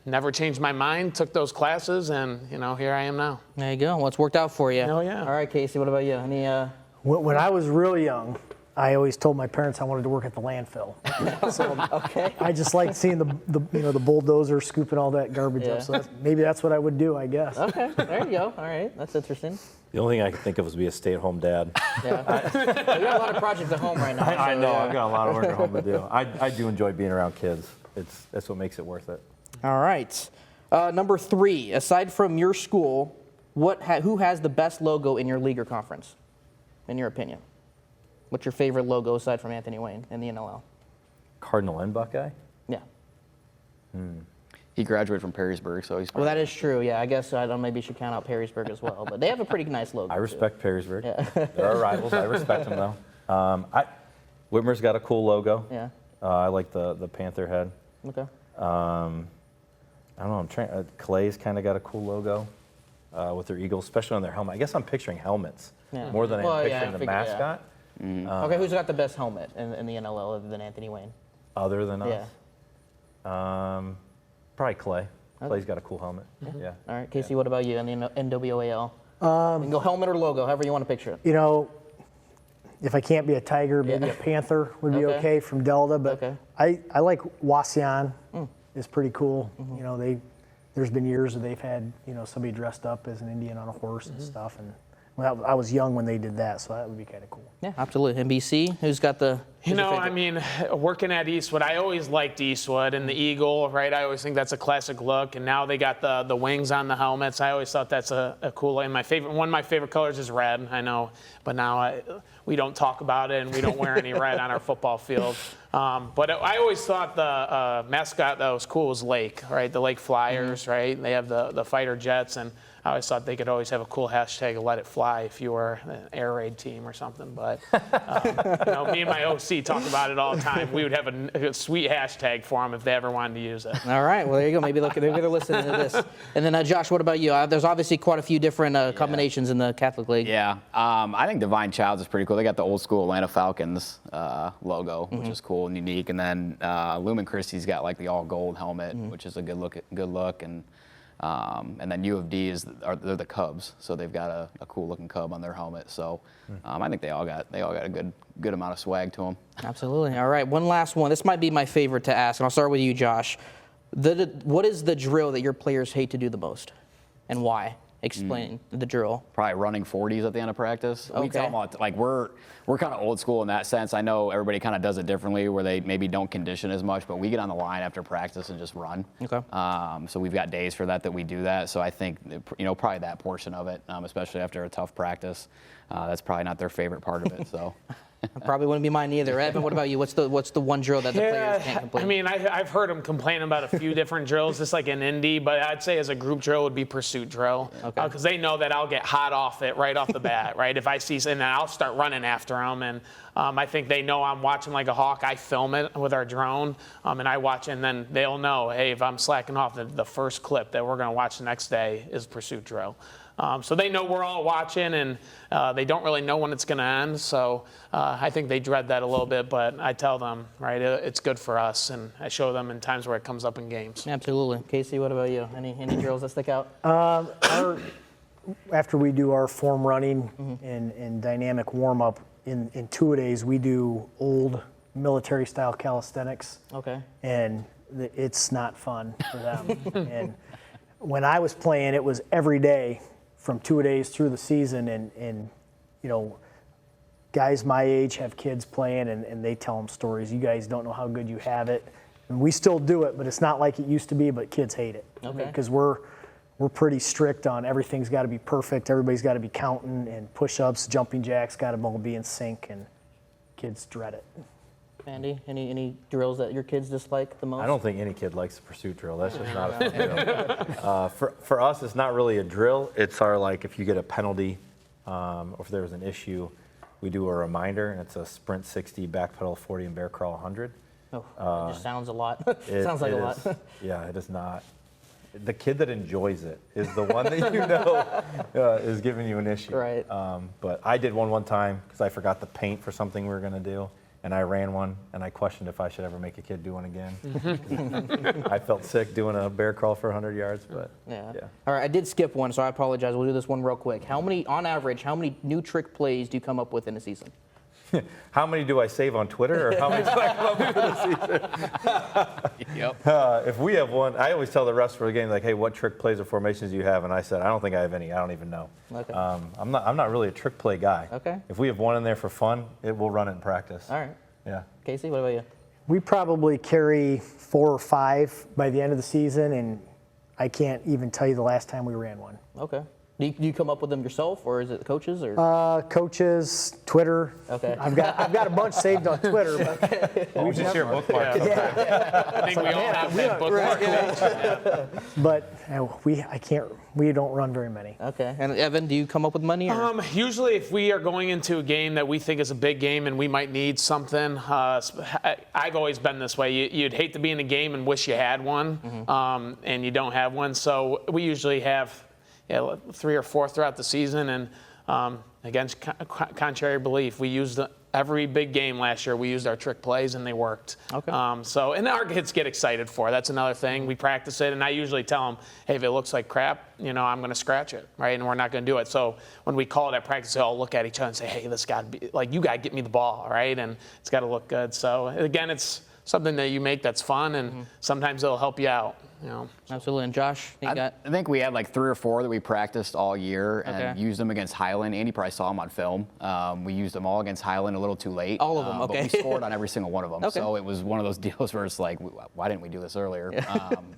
[SPEAKER 4] never changed my mind. Took those classes, and here I am now.
[SPEAKER 1] There you go. Well, it's worked out for you.
[SPEAKER 4] Oh yeah.
[SPEAKER 1] All right, Casey. What about you? Any?
[SPEAKER 3] When I was really young, I always told my parents I wanted to work at the landfill. So
[SPEAKER 1] Okay.
[SPEAKER 3] I just liked seeing the bulldozer scooping all that garbage up. So maybe that's what I would do, I guess.
[SPEAKER 1] Okay. There you go. All right. That's interesting.
[SPEAKER 2] The only thing I could think of was be a stay-at-home dad.
[SPEAKER 1] Yeah. You got a lot of projects at home right now.
[SPEAKER 2] I
[SPEAKER 1] so,
[SPEAKER 2] know, I've got a lot of work at home to do. I do enjoy being around kids. That's what makes it worth it.
[SPEAKER 1] All right. Number 3, aside from your school, who has the best logo in your league or conference, in your opinion? What's your favorite logo aside from Anthony Wayne in the NLL?
[SPEAKER 2] Cardinal and Buckeye?
[SPEAKER 1] Yeah.
[SPEAKER 5] He graduated from Perrysburg, so he's.
[SPEAKER 1] Well, that is true. Yeah, I guess I don't. Maybe you should count out Perrysburg as well. But they have a pretty nice logo.
[SPEAKER 2] I respect Perrysburg. Yeah. They're our rivals. I respect them though. Whitmer's got a cool logo.
[SPEAKER 1] Yeah.
[SPEAKER 2] I like the panther head.
[SPEAKER 1] Okay.
[SPEAKER 2] I don't know. Clay's kind of got a cool logo. with their Eagles, especially on their helmet. I guess I'm picturing helmets more than
[SPEAKER 1] Well,
[SPEAKER 2] I'm
[SPEAKER 1] yeah,
[SPEAKER 2] picturing
[SPEAKER 1] I
[SPEAKER 2] the
[SPEAKER 1] figured, yeah.
[SPEAKER 2] mascot.
[SPEAKER 1] Okay, who's got the best helmet in the NLL other than Anthony Wayne?
[SPEAKER 2] Other than
[SPEAKER 1] Yeah.
[SPEAKER 2] us, probably Clay. Clay's got a cool helmet. Yeah.
[SPEAKER 1] All right, Casey, what about you in the NWAL? You can go helmet or logo, however you want to picture it.
[SPEAKER 3] You know, if I can't be a Tiger, maybe a Panther would be
[SPEAKER 1] Okay.
[SPEAKER 3] okay from Delta. But
[SPEAKER 1] Okay.
[SPEAKER 3] I like Wasion. Is pretty cool. You know, there's been years where they've had, you know, somebody dressed up as an Indian on a horse and stuff. And well, I was young when they did that, so that would be kind of cool.
[SPEAKER 1] Yeah, absolutely. NBC, who's got the?
[SPEAKER 4] You know, I mean, working at Eastwood, I always liked Eastwood and the Eagle, right? I always think that's a classic look. And now they got the wings on the helmets. I always thought that's a cool. And one of my favorite colors is red. I know, but now we don't talk about it and we don't wear any red on our football field. But I always thought the mascot that was cool was Lake, right? The Lake Flyers, right? They have the fighter jets, and I always thought they could always have a cool hashtag, "Let It Fly," if you were an air raid team or something. But you know, me and my OC talk about it all the time. We would have a sweet hashtag for them if they ever wanted to use it.
[SPEAKER 1] All right, well, there you go. Maybe they're listening to this. And then, Josh, what about you? There's obviously quite a few different combinations in the Catholic League.
[SPEAKER 5] Yeah, I think Divine Childs is pretty cool. They got the old school Atlanta Falcons logo, which is cool and unique. And then Lumen Christie's got like the all gold helmet, which is a good look. And then U of D they're the Cubs, so they've got a cool looking Cub on their helmet. So I think they all got a good amount of swag to them.
[SPEAKER 1] Absolutely. All right, one last one. This might be my favorite to ask, and I'll start with you, Josh. What is the drill that your players hate to do the most, and why? Explain the drill.
[SPEAKER 5] Probably running 40s at the end of practice. We
[SPEAKER 1] Okay.
[SPEAKER 5] tell them all, like we're kind of old school in that sense. I know everybody kind of does it differently, where they maybe don't condition as much, but we get on the line after practice and just run.
[SPEAKER 1] Okay.
[SPEAKER 5] So we've got days for that we do that. So I think probably that portion of it, especially after a tough practice, that's probably not their favorite part of it. So.
[SPEAKER 1] Probably wouldn't be mine either. Evan, what about you? What's the one drill that the players can't complete?
[SPEAKER 4] I mean, I've heard them complain about a few different drills, just like in Indy, but I'd say as a group drill would be pursuit drill.
[SPEAKER 1] Okay.
[SPEAKER 4] Because they know that I'll get hot off it right off the bat, right? If I see something, I'll start running after them. And I think they know I'm watching like a hawk. I film it with our drone, and I watch, and then they'll know, hey, if I'm slacking off, the first clip that we're going to watch the next day is pursuit drill. So they know we're all watching, and they don't really know when it's going to end. So I think they dread that a little bit, but I tell them, right, it's good for us, and I show them in times where it comes up in games.
[SPEAKER 1] Absolutely. Casey, what about you? Any drills that stick out?
[SPEAKER 3] After we do our form running and dynamic warm-up, in two-a-days, we do old military-style calisthenics.
[SPEAKER 1] Okay.
[SPEAKER 3] And it's not fun for them. And when I was playing, it was every day from two-a-days through the season. And you know, guys my age have kids playing, and they tell them stories. You guys don't know how good you have it. And we still do it, but it's not like it used to be, but kids hate it.
[SPEAKER 1] Okay.
[SPEAKER 3] Because we're pretty strict on everything's got to be perfect. Everybody's got to be counting, and push-ups, jumping jacks got to all be in sync, and kids dread it.
[SPEAKER 1] Andy, any drills that your kids dislike the most?
[SPEAKER 2] I don't think any kid likes the pursuit drill. That's just not a fun drill. For us, it's not really a drill. It's our, like, if you get a penalty or if there was an issue, we do a reminder, and it's a sprint 60, back pedal 40, and bear crawl 100.
[SPEAKER 1] Oh, it just sounds a lot.
[SPEAKER 2] It-
[SPEAKER 1] Sounds like
[SPEAKER 2] it
[SPEAKER 1] a lot.
[SPEAKER 2] is- Yeah, it is not. The kid that enjoys it is the one that you know is giving you an issue.
[SPEAKER 1] Right.
[SPEAKER 2] But I did one time because I forgot the paint for something we were going to do, and I ran one, and I questioned if I should ever make a kid do one again. I felt sick doing a bear crawl for 100 yards, but
[SPEAKER 1] Yeah.
[SPEAKER 2] yeah.
[SPEAKER 1] All right, I did skip one, so I apologize. We'll do this one real quick. On average, how many new trick plays do you come up with in a season?
[SPEAKER 2] How many do I save on Twitter, or how many do I come up with for the season?
[SPEAKER 5] Yep.
[SPEAKER 2] If we have one, I always tell the refs for the game, like, hey, what trick plays or formations do you have? And I said, I don't think I have any. I don't even know.
[SPEAKER 1] Okay.
[SPEAKER 2] I'm not really a trick play guy.
[SPEAKER 1] Okay.
[SPEAKER 2] If we have one in there for fun, we'll run it in practice.
[SPEAKER 1] All right.
[SPEAKER 2] Yeah.
[SPEAKER 1] Casey, what about you?
[SPEAKER 3] We probably carry 4 or 5 by the end of the season, and I can't even tell you the last time we ran one.
[SPEAKER 1] Okay. Do you come up with them yourself, or is it the coaches? Or
[SPEAKER 3] Coaches, Twitter.
[SPEAKER 1] Okay.
[SPEAKER 3] I've got a bunch saved on Twitter, but
[SPEAKER 2] We just share bookmarks.
[SPEAKER 4] I think we all have that bookmark.
[SPEAKER 3] but we don't run very many.
[SPEAKER 1] Okay. And Evan, do you come up with money? Or?
[SPEAKER 4] Usually, if we are going into a game that we think is a big game and we might need something, I've always been this way. You'd hate to be in a game and wish you had one, and you don't have one. So we usually have, 3 or 4 throughout the season. And against contrary belief, we used every big game last year. We used our trick plays and they worked.
[SPEAKER 1] Okay.
[SPEAKER 4] And our kids get excited for it. That's another thing. We practice it, and I usually tell them, hey, if it looks like crap, I'm going to scratch it, right? And we're not going to do it. So when we call it at practice, they all look at each other and say, hey, this got to be like, you got to get me the ball, right? And it's got to look good. So again, it's something that you make that's fun, and sometimes it'll help you out.
[SPEAKER 1] Absolutely. And Josh,
[SPEAKER 5] I think we had like 3 or 4 that we practiced all year and
[SPEAKER 1] Okay.
[SPEAKER 5] used them against Highland. Andy probably saw them on film. We used them all against Highland a little too late.
[SPEAKER 1] All of them, okay.
[SPEAKER 5] But we scored on every single one of them.
[SPEAKER 1] Okay.
[SPEAKER 5] So it was one of those deals where it's like, why didn't we do this earlier?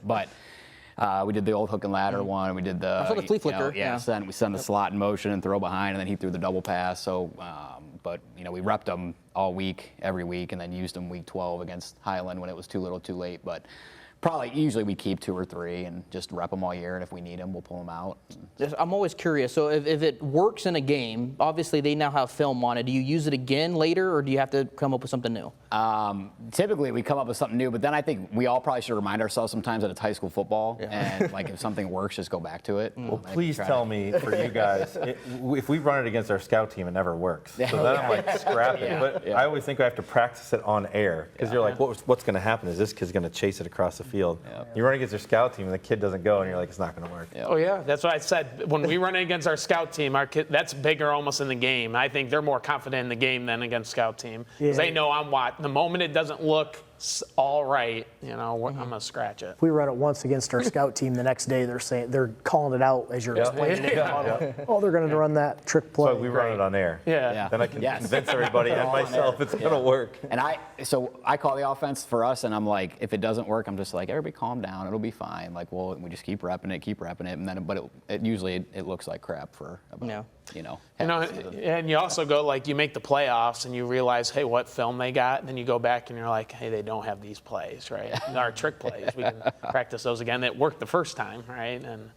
[SPEAKER 5] But we did the old hook and ladder one. We did the,
[SPEAKER 1] saw the flea flicker, yeah.
[SPEAKER 5] We send the slot in motion and throw behind, and then he threw the double pass. So, but we repped them all week, every week, and then used them week 12 against Highland when it was too little, too late. But usually we keep 2 or 3 and just rep them all year, and if we need them, we'll pull them out.
[SPEAKER 1] I'm always curious. So if it works in a game, obviously they now have film on it. Do you use it again later, or do you have to come up with something new?
[SPEAKER 5] Typically we come up with something new, but then I think we all probably should remind ourselves sometimes that it's high school football, and like if something works, just go back to it.
[SPEAKER 2] Well, please tell me, for you guys, if we run it against our scout team, it never works. So then I'm like, scrap it. But I always think I have to practice it on air, because you're like, what's going to happen is this kid's going to chase it across the field. You run against your scout team, and the kid doesn't go, and you're like, it's not going to work.
[SPEAKER 4] Oh, yeah. That's what I said. When we run against our scout team, our kid, that's bigger almost in the game. I think they're more confident in the game than against scout team. Because they know I'm watching. The moment it doesn't look all right, I'm going to scratch it.
[SPEAKER 3] If we run it once against our scout team, the next day they're calling it out as you're explaining it. Oh, they're going to run that trick play.
[SPEAKER 2] So we run it on air.
[SPEAKER 4] Yeah.
[SPEAKER 2] Then I can convince everybody and myself it's going to work.
[SPEAKER 5] And so I call the offense for us, and I'm like, if it doesn't work, I'm just like, everybody calm down, it'll be fine. Like, well, we just keep repping it, and then, but it usually looks like crap for about,
[SPEAKER 4] and you also go, like, you make the playoffs and you realize, hey, what film they got, and then you go back and you're like, hey, they don't have these plays, right? Our trick plays, we can practice those again. That worked the first time, right? And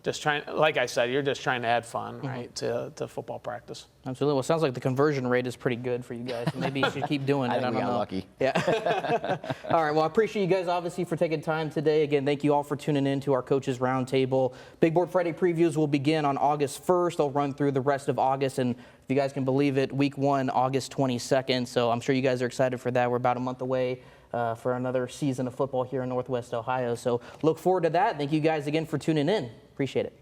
[SPEAKER 4] just trying, like I said, you're just trying to add fun, right, to football practice.
[SPEAKER 1] Absolutely. Well, it sounds like the conversion rate is pretty good for you guys. Maybe you should keep doing it.
[SPEAKER 5] I think we got lucky.
[SPEAKER 1] Yeah. All right. Well, I appreciate you guys obviously for taking time today. Again, thank you all for tuning in to our Coaches Roundtable. Big Board Friday previews will begin on August 1st. They'll run through the rest of August, and if you guys can believe it, week 1, August 22nd. So I'm sure you guys are excited for that. We're about a month away for another season of football here in Northwest Ohio. So look forward to that. Thank you guys again for tuning in. Appreciate it.